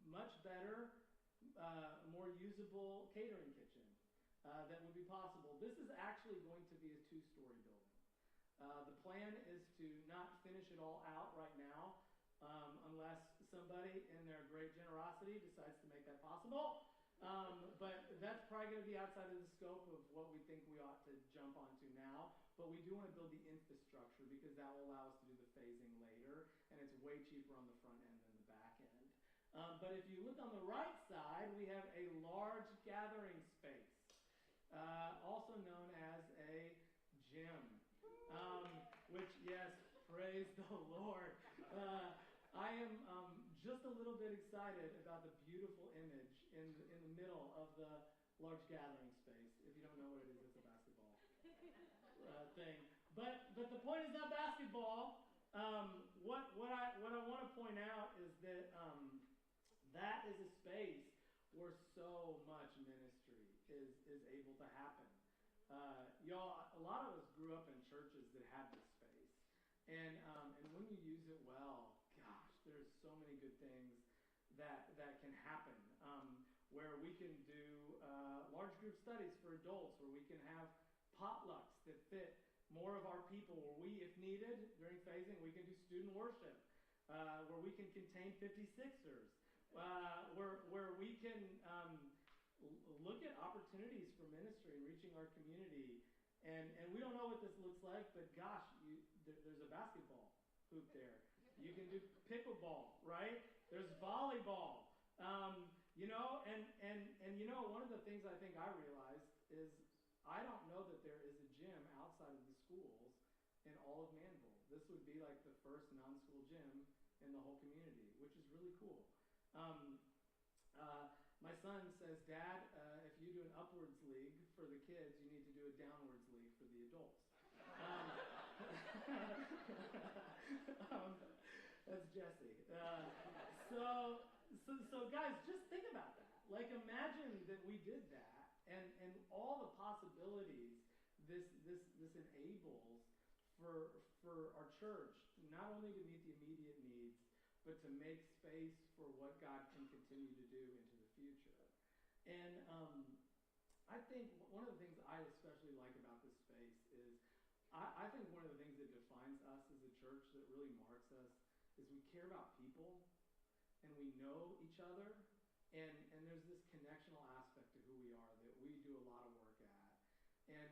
much better, more usable catering kitchen that would be possible. This is actually going to be a 2-story building. The plan is to not finish it all out right now, unless somebody in their great generosity decides to make that possible. But that's probably going to be outside of the scope of what we think we ought to jump onto now. But we do want to build the infrastructure because that will allow us to do the phasing later, and it's way cheaper on the front end than the back end. But if you look on the right side, we have a large gathering space, also known as a gym, which, yes, praise the Lord. I am just a little bit excited about the beautiful image in the middle of the large gathering space. If you don't know what it is, it's a basketball thing. But the point is not basketball. What I want to point out is that that is a space where so much ministry is able to happen. Y'all, a lot of us grew up in churches that had this space, and when you use it well, gosh, there's so many good things that can happen, where we can do large group studies for adults, where we can have potlucks that fit more of our people, where we, if needed, during phasing, we can do student worship, where we can contain 56ers, where we can look at opportunities for ministry and reaching our community. And we don't know what this looks like, but gosh, there's a basketball hoop there. You can do pickleball, right? There's volleyball. One of the things I think I realized is I don't know that there is a gym outside of the schools in all of Manville. This would be like the first non-school gym in the whole community, which is really cool. My son says, Dad, if you do an upwards league for the kids, you need to do a downwards league for the adults. That's Jesse. So guys, just think about that. Like, imagine that we did that, and all the possibilities this enables for our church, not only to meet the immediate needs, but to make space for what God can continue to do into the future. And I think one of the things I especially like about this space is I think one of the things that defines us as a church, that really marks us, is we care about people, and we know each other, and there's this connectional aspect to who we are that we do a lot of work at. And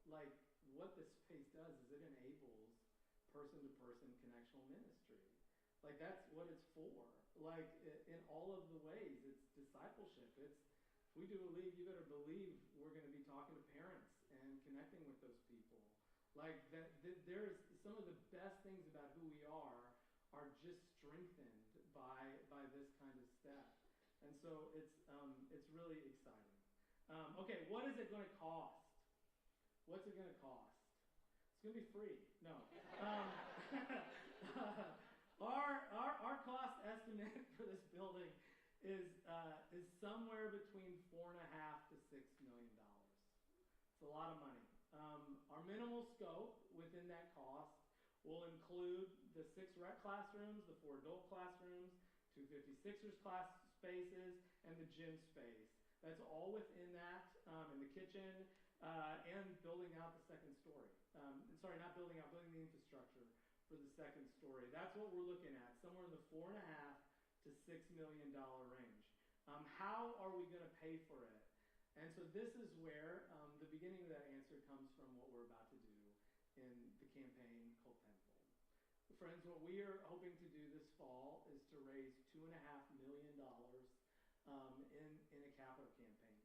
like, what this space does is it enables person-to-person connectional ministry. Like, that's what it's for. Like, in all of the ways, it's discipleship. If we do a league, you better believe we're going to be talking to parents and connecting with those people. Like, there's some of the best things about who we are just strengthened by this kind of step. And so it's really exciting. Okay, what is it going to cost? What's it going to cost? It's going to be free. No. Our cost estimate for this building is somewhere between $4.5 to $6 million. It's a lot of money. Our minimal scope within that cost will include the 6 rec classrooms, the 4 adult classrooms, 2 56ers class spaces, and the gym space. That's all within that, in the kitchen, and building out the second story. Building the infrastructure for the second story. That's what we're looking at, somewhere in the $4.5 to $6 million range. How are we going to pay for it? And so this is where the beginning of that answer comes from what we're about to do in the campaign called Tenfold. Friends, what we are hoping to do this fall is to raise $2.5 million in a capital campaign.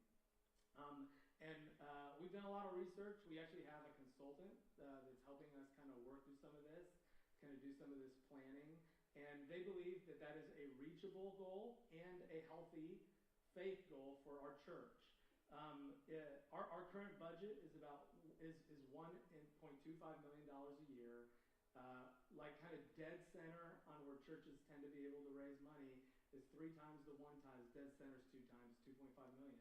We've done a lot of research. We actually have a consultant that's helping us kind of work through some of this, kind of do some of this planning. And they believe that is a reachable goal and a healthy faith goal for our church. Our current budget is $1.25 million a year. Like, kind of dead center on where churches tend to be able to raise money is 3 times the 1 times. Dead center's 2 times. $2.5 million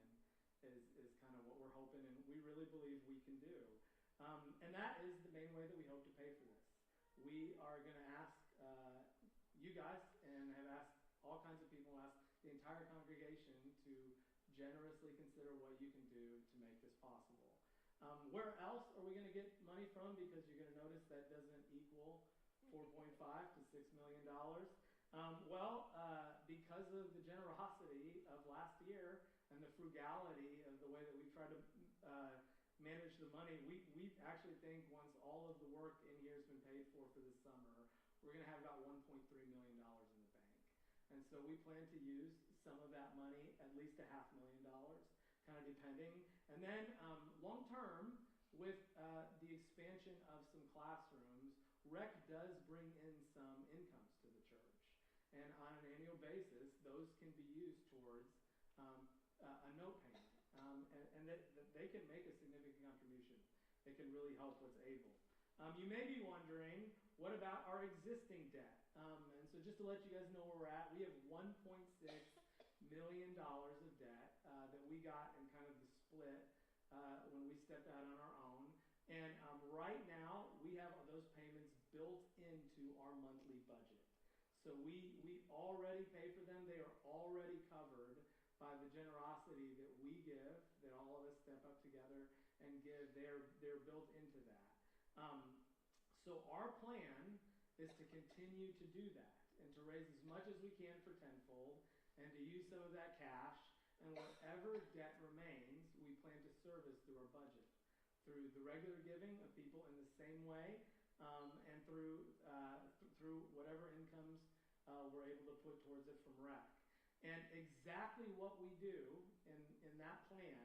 is kind of what we're hoping, and we really believe we can do. And that is the main way that we hope to pay for this. We are going to ask you guys, and have asked all kinds of people, asked the entire congregation to generously consider what you can do to make this possible. Where else are we going to get money from? Because you're going to notice that doesn't equal $4.5 to $6 million. Because of the generosity of last year and the frugality of the way that we try to manage the money, we actually think once all of the work in here has been paid for this summer, we're going to have about $1.3 million in the bank. And so we plan to use some of that money, at least $500,000, kind of depending. And then long term, with the expansion of some classrooms, rec does bring in some incomes to the church. And on an annual basis, those can be used towards a note payment. And they can make a significant contribution. They can really help what's able. You may be wondering, what about our existing debt? And so just to let you guys know where we're at, we have $1.6 million of debt that we got in kind of the split when we stepped out on our own. And right now, we have those payments built into our monthly budget. So we already pay for them. They are already covered by the generosity that we give, that all of us step up together and give. They're built into that. So our plan is to continue to do that and to raise as much as we can for Tenfold and to use some of that cash. And whatever debt remains, we plan to service through our budget, through the regular giving of people in the same way, and through whatever incomes we're able to put towards it from REC. And exactly what we do in that plan,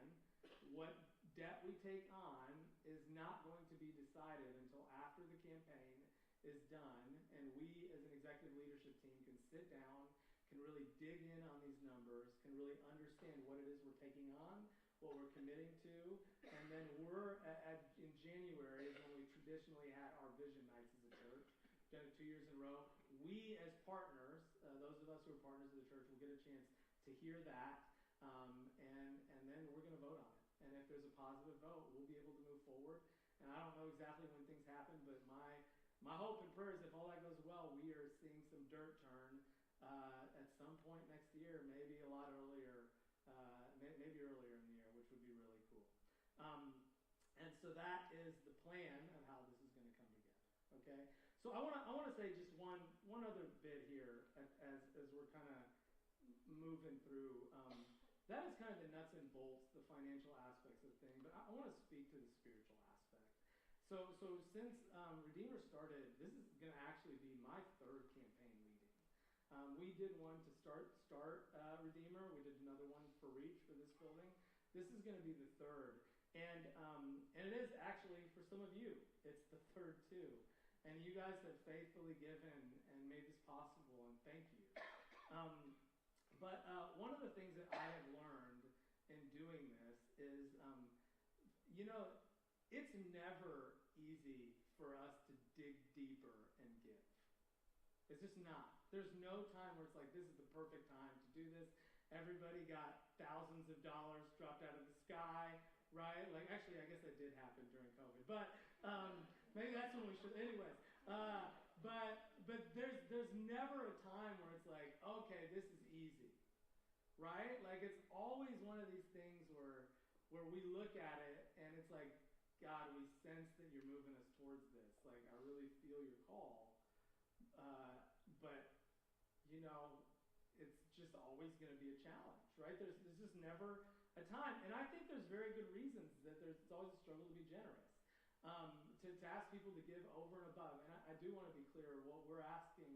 what debt we take on, is not going to be decided until after the campaign is done, and we as an executive leadership team can sit down, can really dig in on these numbers, can really understand what it is we're taking on, what we're committing to, and then in January is when we traditionally had our vision nights as a church. Done it 2 years in a row. We as partners, those of us who are partners of the church, will get a chance to hear that, and then we're going to vote on it. And if there's a positive vote, we'll be able to move forward. And I don't know exactly when things happen, but my hope and prayer is if all that goes well, we are seeing some dirt turn at some point next year, maybe a lot earlier, maybe earlier in the year, which would be really cool. And so that is the plan of how this is going to come together. Okay. So I want to say just one other bit here as we're kind of moving through. That is kind of the nuts and bolts, the financial aspects of things. But I want to speak to the spiritual aspect. So since Redeemer started, this is going to actually be my third campaign leading. We did one to start Redeemer. We did another one for Reach for this building. This is going to be the third. And it is actually, for some of you, it's the third too. And you guys have faithfully given and made this possible, and thank you. But one of the things that I have learned in doing this is, it's never easy for us to dig deeper and give. It's just not. There's no time where it's like, this is the perfect time to do this. Everybody got thousands of dollars dropped out of the sky, right? Like, actually, I guess that did happen during COVID. But maybe that's when we should, anyways. But there's never a time where it's like, okay, this is easy, right? Like, it's always one of these things where we look at it and it's like, God, we sense that you're moving us towards this. Like, I really feel your call. But, it's just always going to be a challenge, right? There's just never a time. And I think there's very good reasons that it's always a struggle to be generous. To ask people to give over and above. And I do want to be clear, what we're asking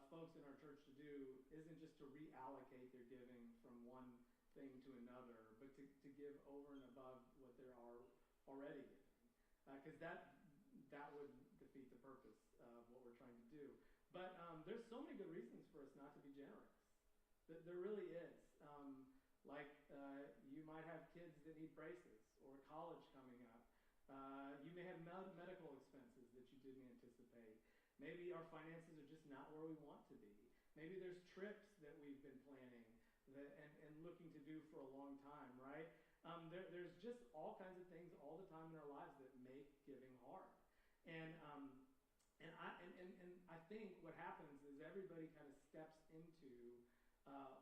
folks in our church to do isn't just to reallocate their giving from one thing to another, but to give over and above what they are already giving. Because that would defeat the purpose of what we're trying to do. But there's so many good reasons for us not to be generous. There really is. You might have kids that need braces or college coming up. You may have medical expenses that you didn't anticipate. Maybe our finances are just not where we want to be. Maybe there's trips that we've been planning and looking to do for a long time, right? There's just all kinds of things all the time in our lives that make giving hard. And I think what happens is everybody kind of steps into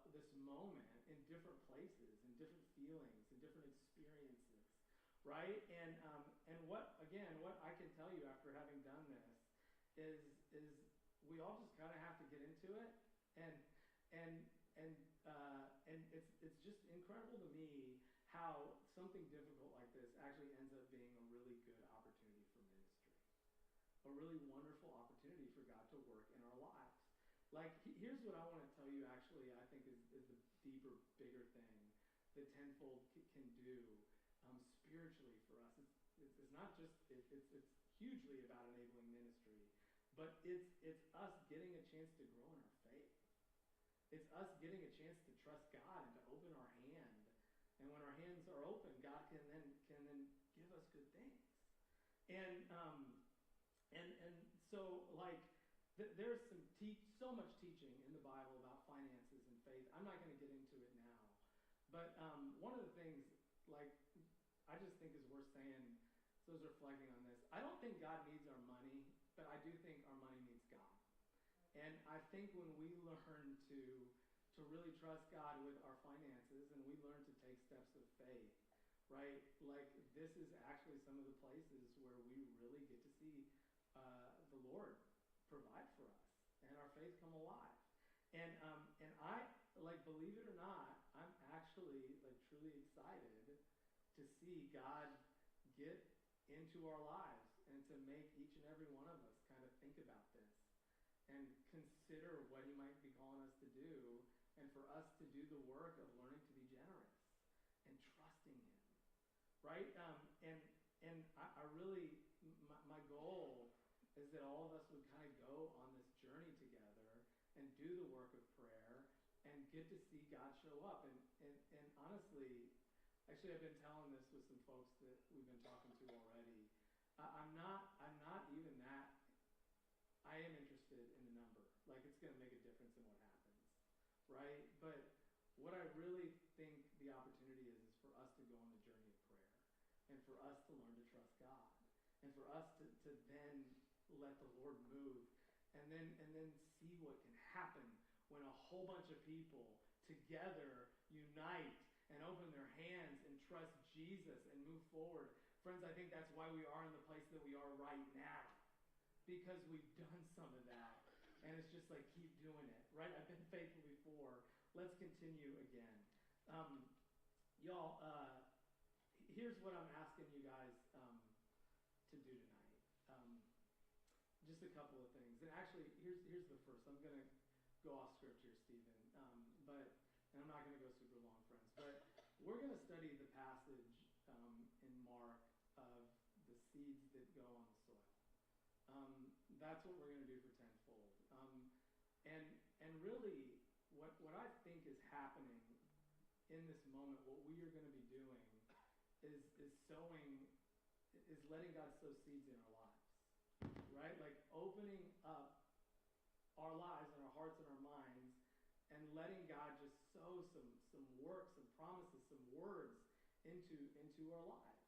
this moment in different places, in different feelings, in different experiences, right? And what I can tell you after having done this is we all just kind of have to get into it, and it's just incredible to me how something difficult like this actually ends up being a really good opportunity for ministry, a really wonderful opportunity for God to work in our lives. Like, here's what I want to tell you actually I think is the deeper, bigger thing that Tenfold can do spiritually for us. It's not just, it's hugely about enabling ministry, but it's us getting a chance to grow in our faith. It's us getting a chance to trust God and to open our hand. And when our hands are open, God can then give us good things. And so, like, there's so much teaching in the Bible about finances and faith. I'm not going to get into it now. But one of the things, like, I just think is worth saying, so I was reflecting on this. I don't think God needs our money, but I do think our money needs God. And I think when we learn to really trust God with our finances and we learn to take steps of faith, right? Like this is actually some of the places where we really get to see the Lord provide for us and our faith come alive. And I, like, believe it or not, I'm actually like truly excited to see God get into our lives and to make each and every one of us kind of think about this and consider what he might be calling us to do, and for us to do the work of learning to be generous and trusting him, right? And I really, my goal is that all of us would kind of go on this journey together and do the work of prayer and get to see God show up. And honestly, actually, I've been telling this with some folks that we've been talking to already. I'm not even that. I am interested in the number. Like, it's going to make a difference in what happens, right? But what I really think the opportunity is for us to go on the journey of prayer and for us to learn to trust God and for us to then let the Lord move and then see what can happen when a whole bunch of people together unite and open their hands and trust Jesus and move forward. Friends, I think that's why we are in the place that we are right now, because we've done some of that, and it's just like, keep doing it, right? I've been faithful before. Let's continue again. Y'all, here's what I'm asking you guys to do tonight. Just a couple of things. And actually, here's the first. I'm going to go off script here, Stephen. And I'm not going to go super long, friends. But we're going to study the passage in Mark of the seeds that go on the soil. That's what we're going to do for tenfold. And really, what I think is happening in this moment, what we are going to be doing is letting God sow seeds in our lives, right? Like opening up our lives and our hearts and our minds and letting God just sow some work, some promises, some words into our lives.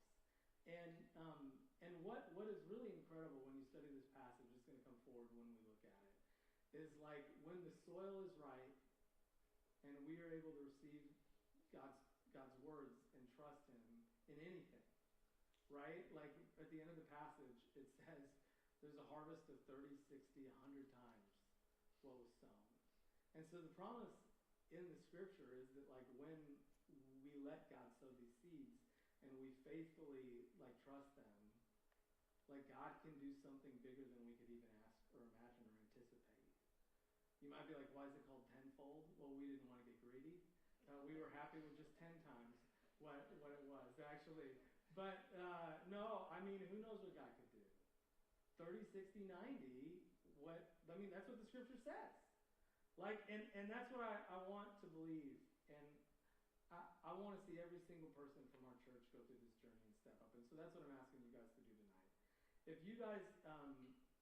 And what is really incredible when you study this passage, it's going to come forward when we look at it, is like when the soil is right and we are able to receive God's words and trust him in anything, right? Like at the end of the passage, it says there's a harvest of 30, 60, 100 times what was sown. And so the promise in the scripture is that like when we let God sow these seeds and we faithfully like trust them, like God can do something bigger than we could even ask or imagine or anticipate. You might be like, why is it called tenfold? Well, we didn't want to get greedy. We were happy with just 10 times what it was, actually. But no, I mean, who knows what God could do? 30, 60, 90, that's what the scripture says. Like, and that's what I want to believe. And I want to see every single person from our church go through this journey and step up. And so that's what I'm asking you guys to do tonight. If you guys,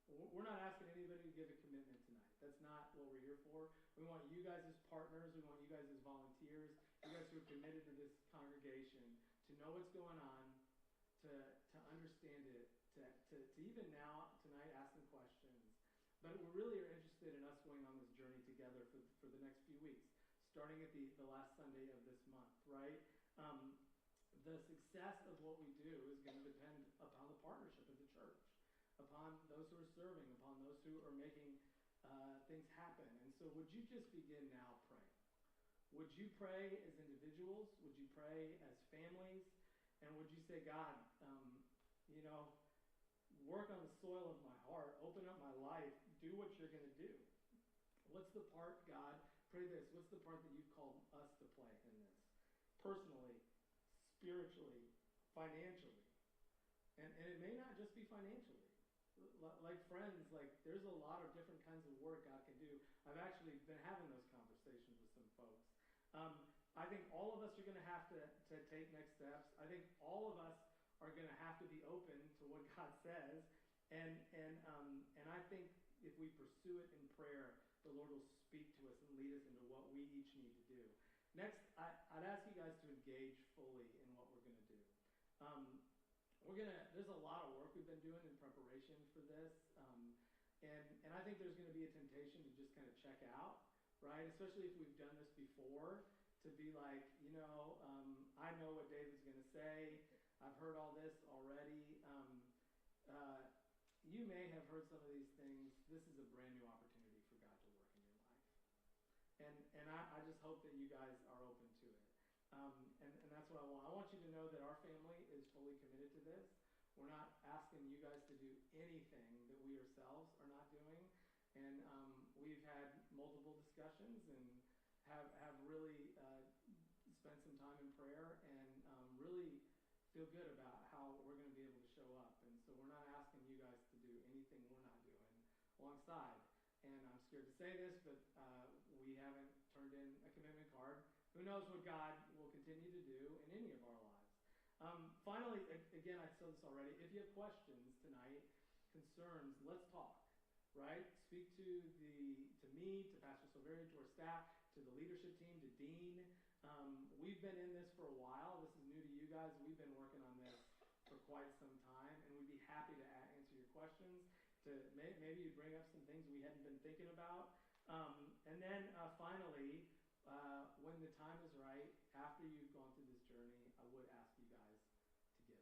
we're not asking anybody to give a commitment tonight. That's not what we're here for. We want you guys as partners. We want you guys as volunteers. You guys who are committed to this congregation to know what's going on, to understand it, to even now, tonight, ask some questions. But we really are interested in us going on this journey together for the next few weeks, starting at the last Sunday of this month, right? The success of what we do is going to depend upon the partnership of the church, upon those who are serving, upon those who are making things happen. And so would you just begin now praying? Would you pray as individuals? Would you pray as families? And would you say, God, work on the soil of my heart, open up my life, do what you're going to do. What's the part, God, pray this, what's the part that you've called us to play in this? Personally, spiritually, financially. And it may not just be financially. Like friends, like there's a lot of different kinds of work God can do. I've actually been having those conversations with some folks. I think all of us are going to have to take next steps. I think all of us are going to have to be open to what God says. And I think if we pursue it in prayer, the Lord will speak to us and lead us into what we each need to do. Next, I'd ask you guys to engage fully in what we're going to do. There's a lot of work we've been doing in preparation for this. And I think there's going to be a temptation to just kind of check out, right? Especially if we've done this before, to be like, I know what David's going to say. I've heard all this already. You may have heard some of these things. This is a brand new opportunity for God to work in your life. And I just hope that you guys are open to it. And that's what I want. I want you to know that our family is fully committed to this. We're not asking you guys to do anything that we ourselves are not doing. And we've had multiple discussions and have really spent some time in prayer and really feel good about how we're going to be able to show up. And so we're not asking you guys to do anything we're not doing alongside. And I'm scared to say this, but we haven't turned in a commitment card. Who knows what God will continue to do in any of our lives. Finally, again, I said this already. If you have questions tonight, concerns, let's talk, right? Speak to me, to Pastor Silverio, to our staff, to the leadership team, to Dean. We've been in this for a while. This is new to you guys. We've been working on this for quite some time, and we'd be happy to answer your questions. Maybe you bring up some things we hadn't been thinking about. And then finally, when the time is right, after you've gone through this journey, I would ask you guys to give.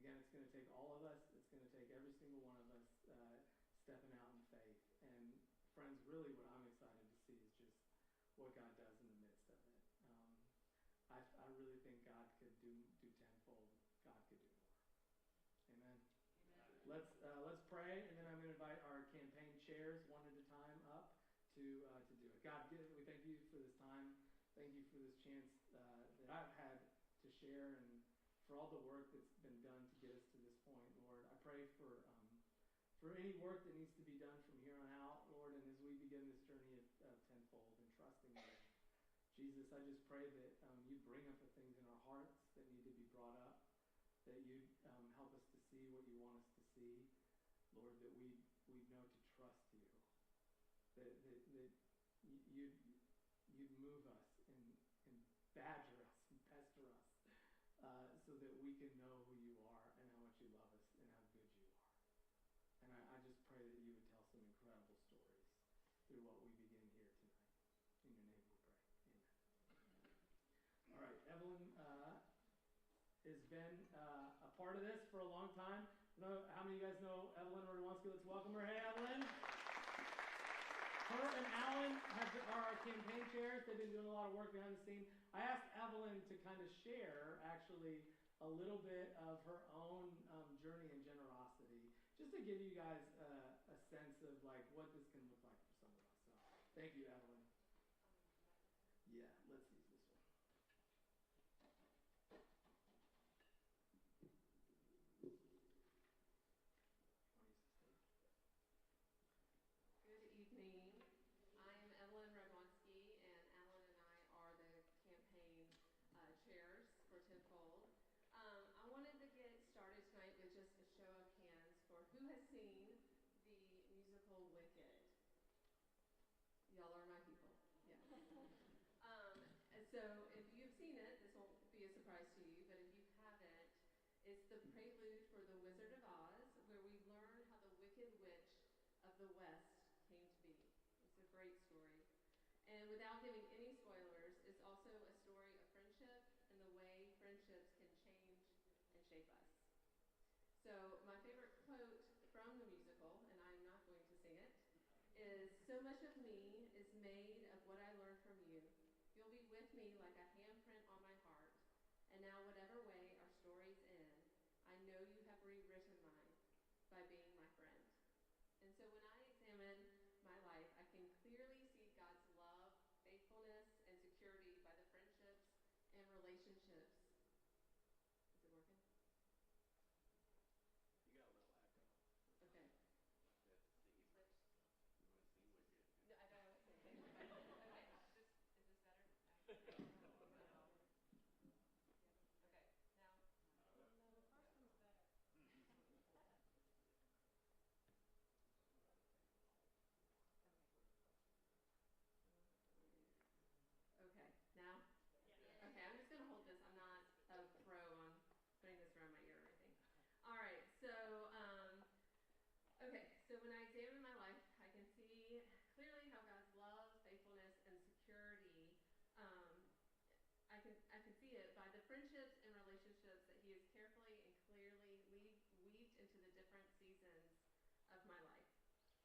Again, it's going to take all of us. It's going to take every single one of us stepping out in faith. And friends, really what I'm excited to see is just what God does in the midst of it. I really think God could do tenfold. God could do more. Amen. Let's pray, and then I'm going to invite our campaign chairs one at a time up to do it. God, we thank you for this time. Thank you for this chance that I've had to share, and for all the work that's been done to get us to this point, Lord. I pray for any work that needs to be done from here on out, Lord, and as we begin this journey of tenfold and trusting you. Jesus, I just pray that you bring up the things in our hearts that need to be brought up, that you help us to see what you want us to see, Lord, that we know to trust you, that you'd move us and badger us and pester us so that we can know who you are and how much you love us and how good you are. And I just pray that you would tell some incredible stories through what we begin here tonight. In your name we pray. Amen. All right, Evelyn has been a part of this for a long time. How many of you guys know Evelyn Rodwanski? Let's welcome her. Hey, Evelyn. Her and Alan are our campaign chairs. They've been doing a lot of work behind the scenes. I asked Evelyn to kind of share, actually, a little bit of her own journey in generosity, just to give you guys a sense of like what this can look like for some of us. So, thank you, Evelyn. Yeah, let's use this one. Good evening. I'm Evelyn Rodwanski, and Alan and I are the campaign chairs for Tenfold. I wanted to get started tonight with just a show of hands for who has seen the musical Wicked. Y'all are my people. Yeah. So if you've seen it, this won't be a surprise to you, but if you haven't, it's the prelude for The Wizard of Oz, where we learn how the Wicked Witch of the West came to be. It's a great story. And without giving any spoilers, it's also a story of friendship and the way friendships can change and shape us. So my favorite quote from the musical, and I'm not going to sing it, is, "So much of me is made of what I learned from you. You'll be with me like a handprint on my heart. And now whatever way our stories end, I know you have rewritten mine by being my friend." And so when I examine my life, I can clearly see God's love, faithfulness, and security by the friendships and relationships. Is it working? You got a little echo. Okay. That's singing. Switch. You want to sing Wicked? No, I don't want to sing. Okay. Is this better? No. Okay. Now. my life.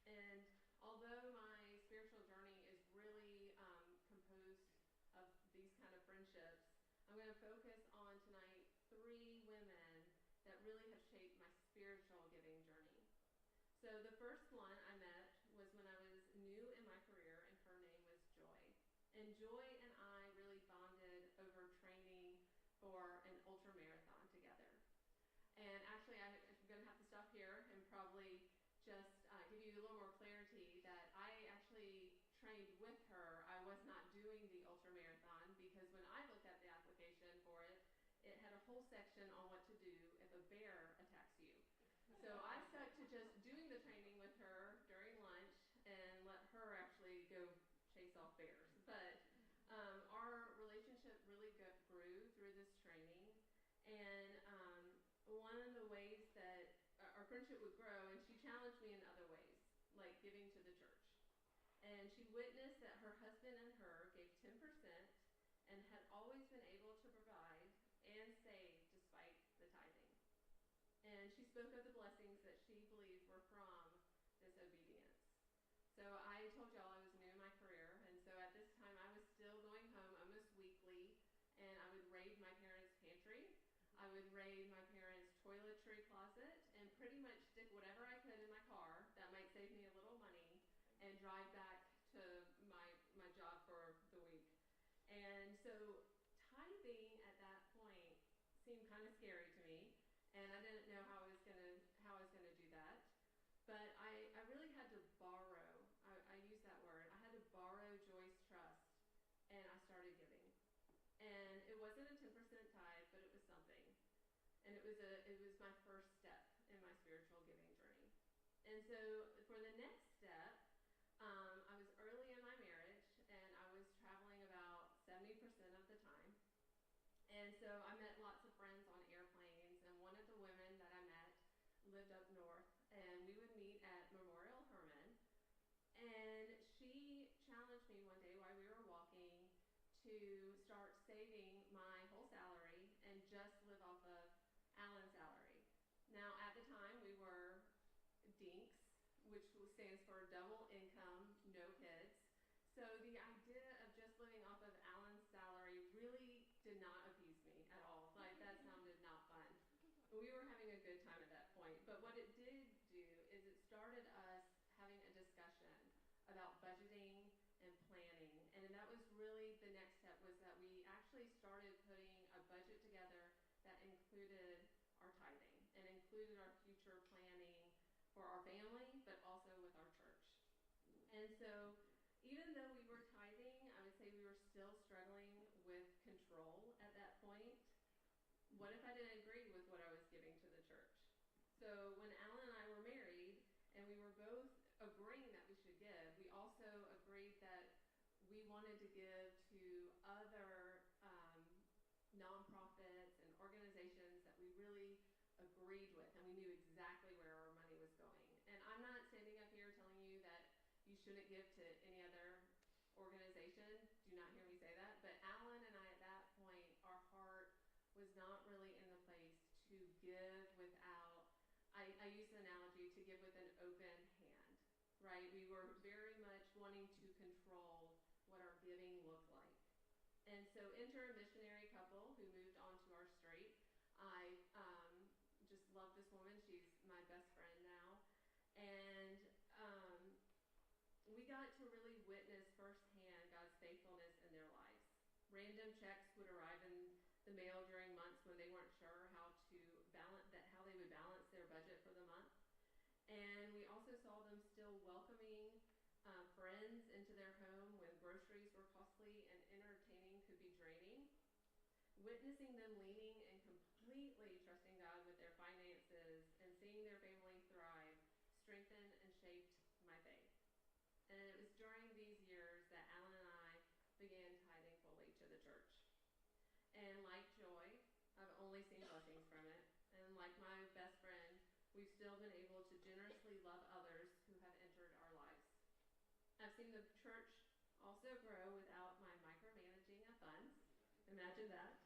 And although my spiritual journey is really composed of these kind of friendships, I'm going to focus on tonight 3 women that really have shaped my spiritual giving journey. So the first one I met was when I was new in my career, and her name was Joy. And Joy and I really bonded over training for an ultra marathon together. And actually, I'm going to have to stop here and probably just give you a little more clarity that I actually trained with her. I was not doing the ultra marathon because when I looked at the application for it, it had a whole section on what to do if a bear attacks you. So I stuck to just doing the training with her during lunch and let her actually go chase off bears. But our relationship really grew through this training. And one of the ways that our friendship would grow, and she challenged me in other ways, like giving to the church. And she witnessed that her husband and her gave 10% and had always been able to provide and save despite the tithing. And she spoke of the blessings that she believed were from this obedience. So I told y'all I was new in my career, and so at this time I was still going home almost weekly, and I would raid my parents' pantry. I would raid my parents' toiletry closet and pretty much stick whatever I could in my car that might save me a little money and drive back to my job for the week. And so tithing at that point seemed kind of scary to me, and I didn't know how I was gonna do that. But I really had to borrow. I use that word. I had to borrow Joy's trust, and I started giving. And it wasn't a 10% tithe, but it was something. And it was my first step in my spiritual giving journey. And so for the next step, I was early in my marriage, and I was traveling about 70% of the time. And so I met lots of friends on airplanes, and one of the women that I met lived up north, and we would meet at Memorial Hermann. And she challenged me one day while we were walking to start saving my whole salary and just live off of Alan's salary. Now, at the time, we were DINKS, which stands for double income, no kids. So the idea of just living off of Alan's salary really did not appease me at all. Like, that sounded not fun. We were having a good time at that point. But what it did do is it started us having a discussion about budgeting and planning. And that was really the next step, was that we actually started putting a budget together that included our tithing and included our future planning for our family, but also with our church. And so even though we were tithing, I would say we were still struggling with control at that point. What if I didn't agree with what I was giving to the church? So when Alan and I were married and we were both agreeing that we should give, we also agreed that we wanted to give to other nonprofits and organizations that we really agreed with, and we knew exactly where our money was going. And I'm not standing up here telling you that you shouldn't give to any other organization. Do not hear me say that. But Alan and I, at that point, our heart was not really in the place to give without, I use the analogy to give with an open hand, right? We were very much wanting to control what our giving looked like. And so enter a missionary couple who moved onto our street. I just love this woman. She's my best friend now. And we got to really witness firsthand God's faithfulness in their lives. Random checks would arrive in the mail during months when they weren't sure how they would balance their budget for the month. And we also saw them still welcoming friends into their home when groceries were costly and entertaining could be draining. Witnessing them leaning and completely trusting God with their finances and seeing their family thrive strengthened and shaped my faith. And it was during these years that Alan and I began tithing fully to the church. And like Joy, I've only seen blessings from it. And like my best friend, we've still been able to generously love others who have entered our lives. I've seen the church also grow without my micromanaging of funds. Imagine that.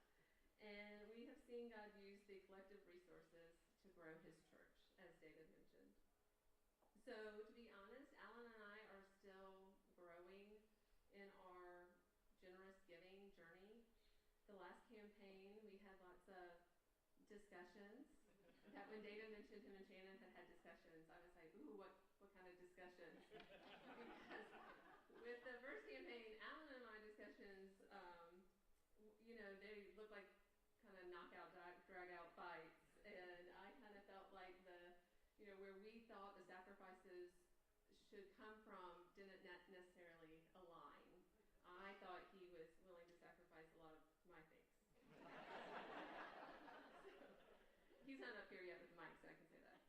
And we have seen God use the collective resources to grow his church, as David mentioned. So, to be honest, Alan and I are still growing in our generous giving journey. The last campaign, we had lots of discussions. In fact, when David mentioned him and Shannon had discussions, I was like, ooh, what kind of discussions? Because with the first campaign, Alan and my discussions, they look like kind of knockout, drag out fights. And I kind of felt like where we thought the sacrifices should come from didn't necessarily align. I thought he was willing to sacrifice a lot of my things. He's not up here yet with the mic, so I can say that.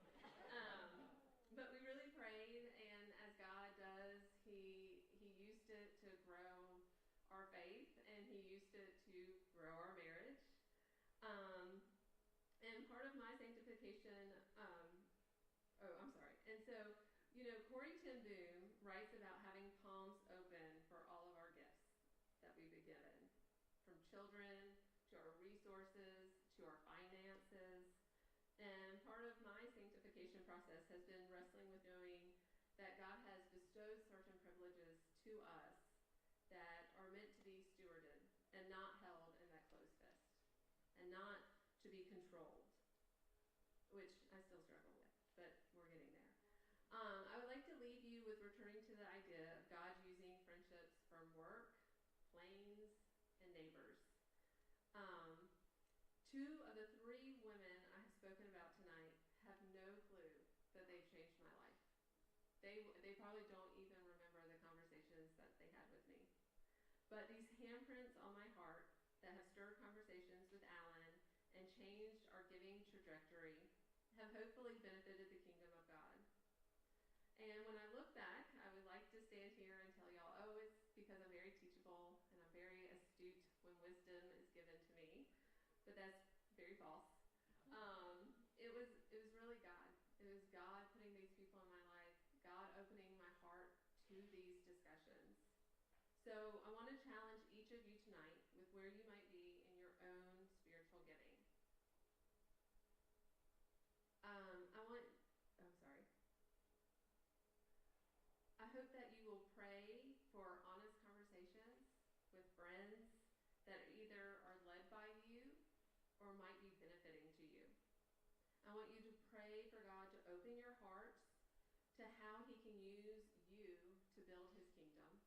But we really prayed, and as God does, He used it to grow our faith, and He used it to grow our marriage. And part of my sanctification, And so, Corrie ten Boom writes about having palms open for all of our gifts that we've been given, from children to our resources to our finances. And part of my sanctification process has been wrestling with knowing that God has bestowed certain privileges to us that are meant to be stewarded and not held in that closed fist, and not to be controlled, which I still struggle with, but we're getting there. I would like to leave you with returning to the idea of God using friendships from work, planes, and neighbors. Two of the three women I have spoken about tonight have no clue that they've changed my life. They probably don't even remember the conversations that they had with me. But these handprints on my heart that have stirred conversations with Alan and changed our giving trajectory have hopefully benefited the kingdom of God. And when I look back, I would like to stand here and tell y'all, oh, it's because I'm very teachable and I'm very astute when wisdom is given to me. But that's very false. It was really God. It was God putting these people in my life, God opening my heart to these discussions. So I want to challenge each of you tonight with where you might be in your own spiritual giving. I hope that you will pray for honest conversations with friends that either are led by you or might be benefiting to you. I want you to pray for God to open your hearts to how He can use you to build His kingdom,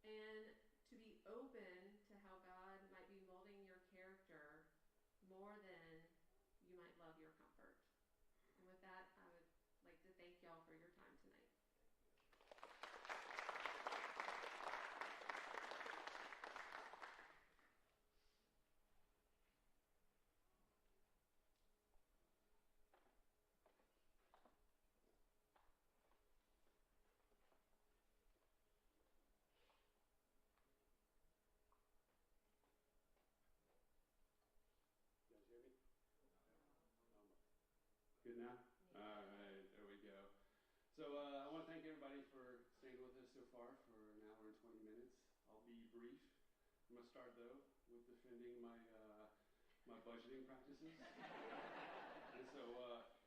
and to be open to how God might be molding your character more than you might love your comfort. And with that, I would like to thank y'all for your time tonight. Good now? All right, there we go. So I want to thank everybody for staying with us so far for an hour and 20 minutes. I'll be brief. I'm going to start, though, with defending my budgeting practices. And so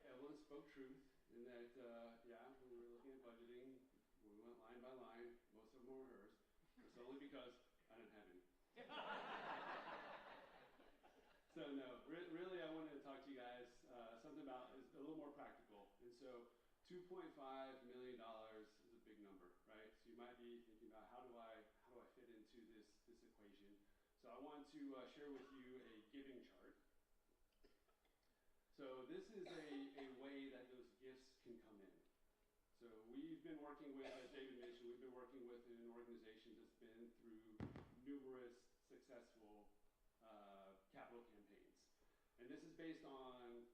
Evelyn spoke truth in that, when we were looking at budgeting, we went line by line. Most of them were hers. It's only because I didn't have any. So no, really I wanted to talk to you guys something about is a little more practical. And so $2.5 million is a big number, right? So you might be thinking about how do I fit into this equation? So I want to share with you a giving chart. So this is a way that those gifts can come in. So we've been working with, as David mentioned, we've been working with an organization that's been through numerous successful capital campaigns. And this is based on,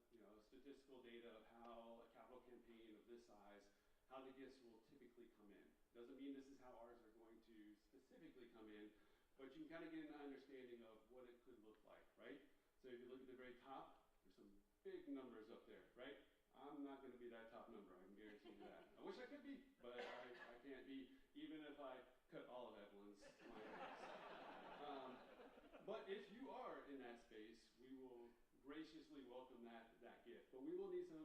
statistical data of how a capital campaign of this size, how the gifts will typically come in. Doesn't mean this is how ours are going to specifically come in, but you can kind of get an understanding of what it could look like, right? So if you look at the very top, there's some big numbers up there, right? I'm not going to be that top number, I can guarantee you that. I wish I could be, but I can't be, even if I cut all of Evelyn's money. But if you are in that space, we will graciously welcome that gift. But we'll need some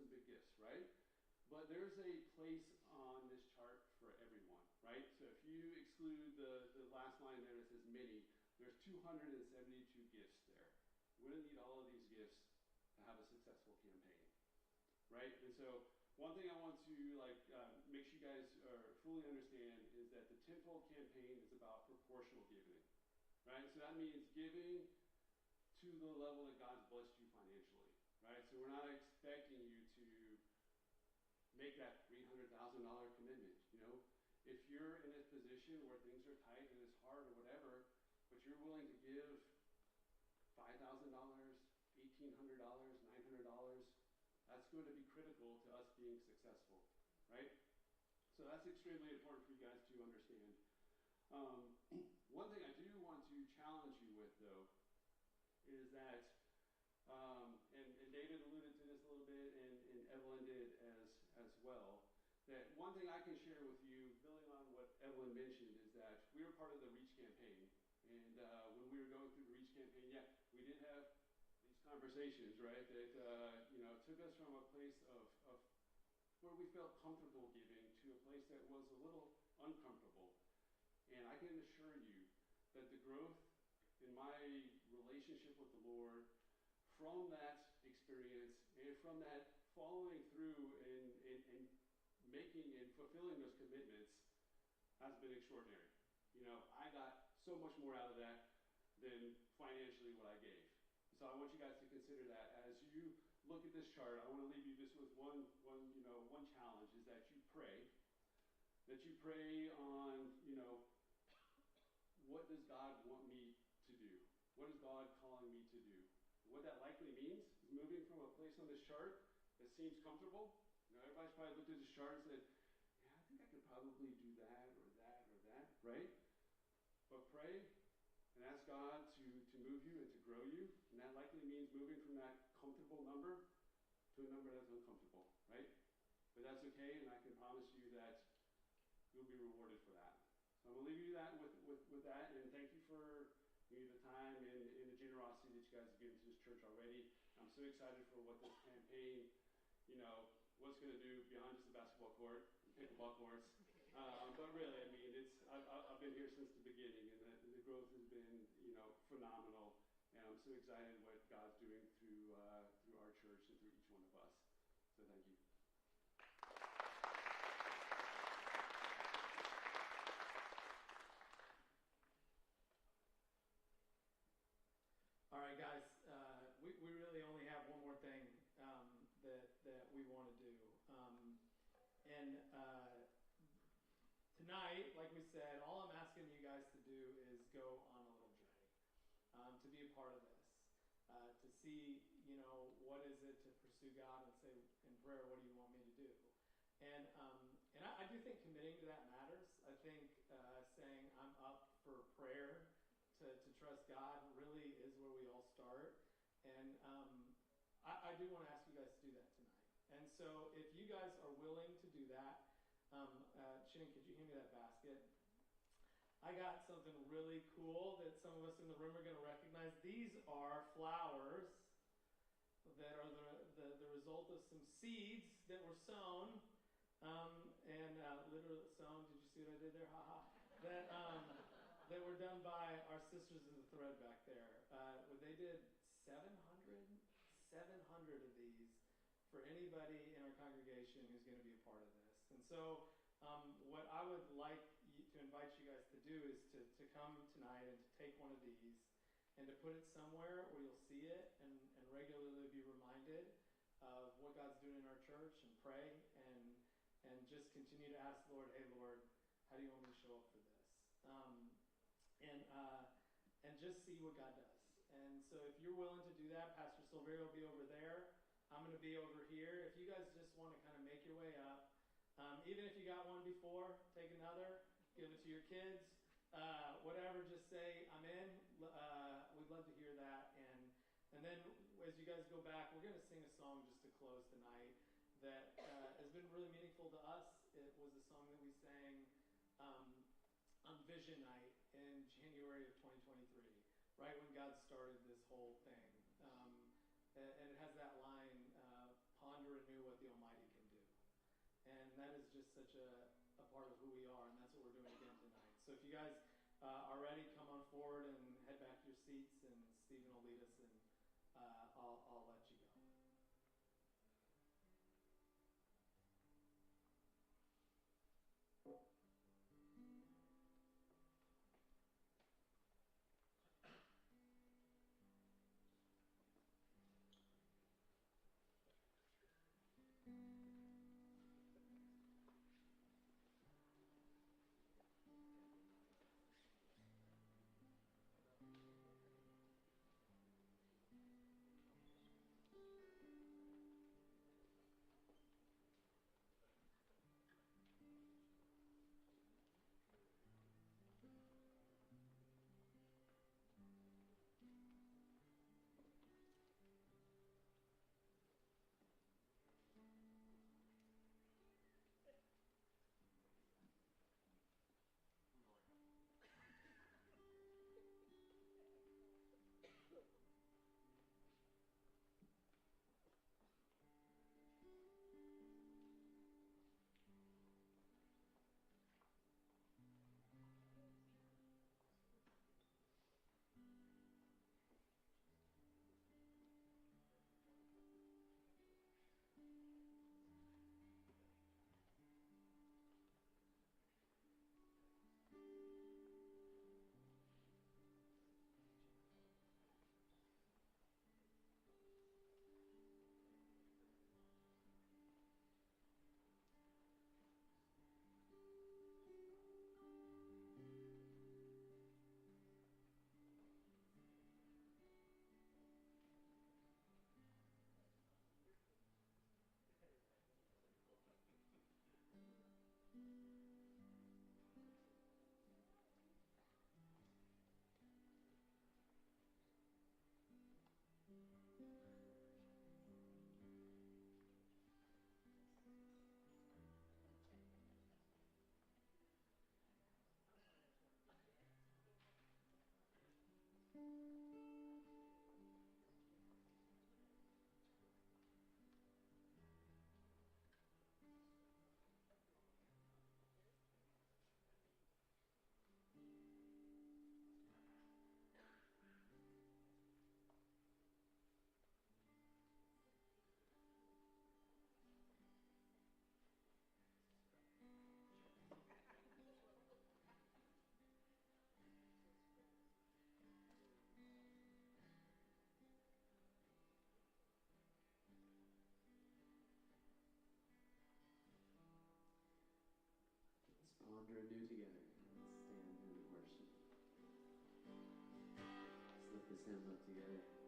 big gifts, right? But there's a place on this chart for everyone, right? So if you exclude the last line there that says many, there's 272 gifts there. We're going to need all of these gifts to have a successful campaign, right? And so one thing I want to make sure you guys fully understand is that the tenfold campaign is about proportional giving, right? So that means giving to the level that God's blessed you financially, right? So we're not expecting you to make that $300,000 commitment, you know? If you're in a position where things are tight and it's hard or whatever, but you're willing to give $5,000, $1,800, $900, that's going to be critical to us being successful, right? So that's extremely important for you guys to understand. One thing I do want to challenge you with, though, is that, and David alluded to this a little bit, and Evelyn did as well, that one thing I can share with you, building on what Evelyn mentioned, is that we were part of the REACH campaign. And when we were going through the REACH campaign, yeah, we did have these conversations, right, that, took us from a place of where we felt comfortable giving to a place that was a little uncomfortable. And I can assure you that the growth in my relationship with the Lord from that experience and from that following through and making and fulfilling those commitments has been extraordinary. You know, I got so much more out of that than financially what I gave. So I want you guys to consider that as you look at this chart. I want to leave you just with one challenge, is that you pray on, what does God want me to do? What is God calling me to do? And what that likely means is moving from a place on this chart that seems comfortable. Everybody's probably looked at this chart and said, yeah, I think I could probably do that or that or that, right? But pray and ask God to move you and to grow you. And that likely means moving from that comfortable number to a number that's uncomfortable, right? But that's okay, and I can promise you that you'll be rewarded for that. So I'm going to leave you that with that, and thank you for the time and the generosity that you guys have given to this church already. I'm so excited for what this campaign, what's going to do beyond just the basketball court and pickleball courts. But really, I mean, I've been here since the beginning, and the growth has been, phenomenal. And I'm so excited what God's doing through our church and through each one of us. So thank you. All right, guys, we really only have one more thing that we want to do. Tonight, like we said, all I'm asking you guys to do is go on a little journey, to be a part of this, to see, what is it to pursue God and say in prayer, what do you want me to do? And I do think committing to that matters. I think saying I'm up for prayer to trust God really is where we all start. And I do want to ask you guys to do that tonight. And so if you guys are willing to do that, Shin, could you hand me that basket? I got something really cool that some of us in the room are going to recognize. These are flowers that are the result of some seeds that were sown, literally sown. Did you see what I did there? Ha ha. That were done by our sisters in the thread back there. They did 700 of these for anybody in our congregation who's going to be a part of this. And so what I would like to invite you guys to do is to come tonight and to take one of these and to put it somewhere where you'll see it and regularly be reminded of what God's doing in our church, and pray and just continue to ask the Lord, hey, Lord, how do you want me to show up for this? And just see what God does. And so if you're willing to do that, Pastor Silverio will be over there. I'm going to be over here. If you guys just want to kind of make your way up, even if you got one before, take another, give it to your kids, whatever, just say, I'm in. We'd love to hear that. And then as you guys go back, we're going to sing a song just to close tonight that has been really meaningful to us. It was a song that we sang on Vision Night in January of 2023, right when God started this whole thing. And it has that line, ponder anew what the Almighty can do. that is just such a part of who we are, and that's what we're doing again tonight. So if you guys are ready, come on forward and head back to your seats, and Stephen will lead us, and I'll let you go. Let's ponder anew together. Let's stand and worship. Let's lift this hymn up together.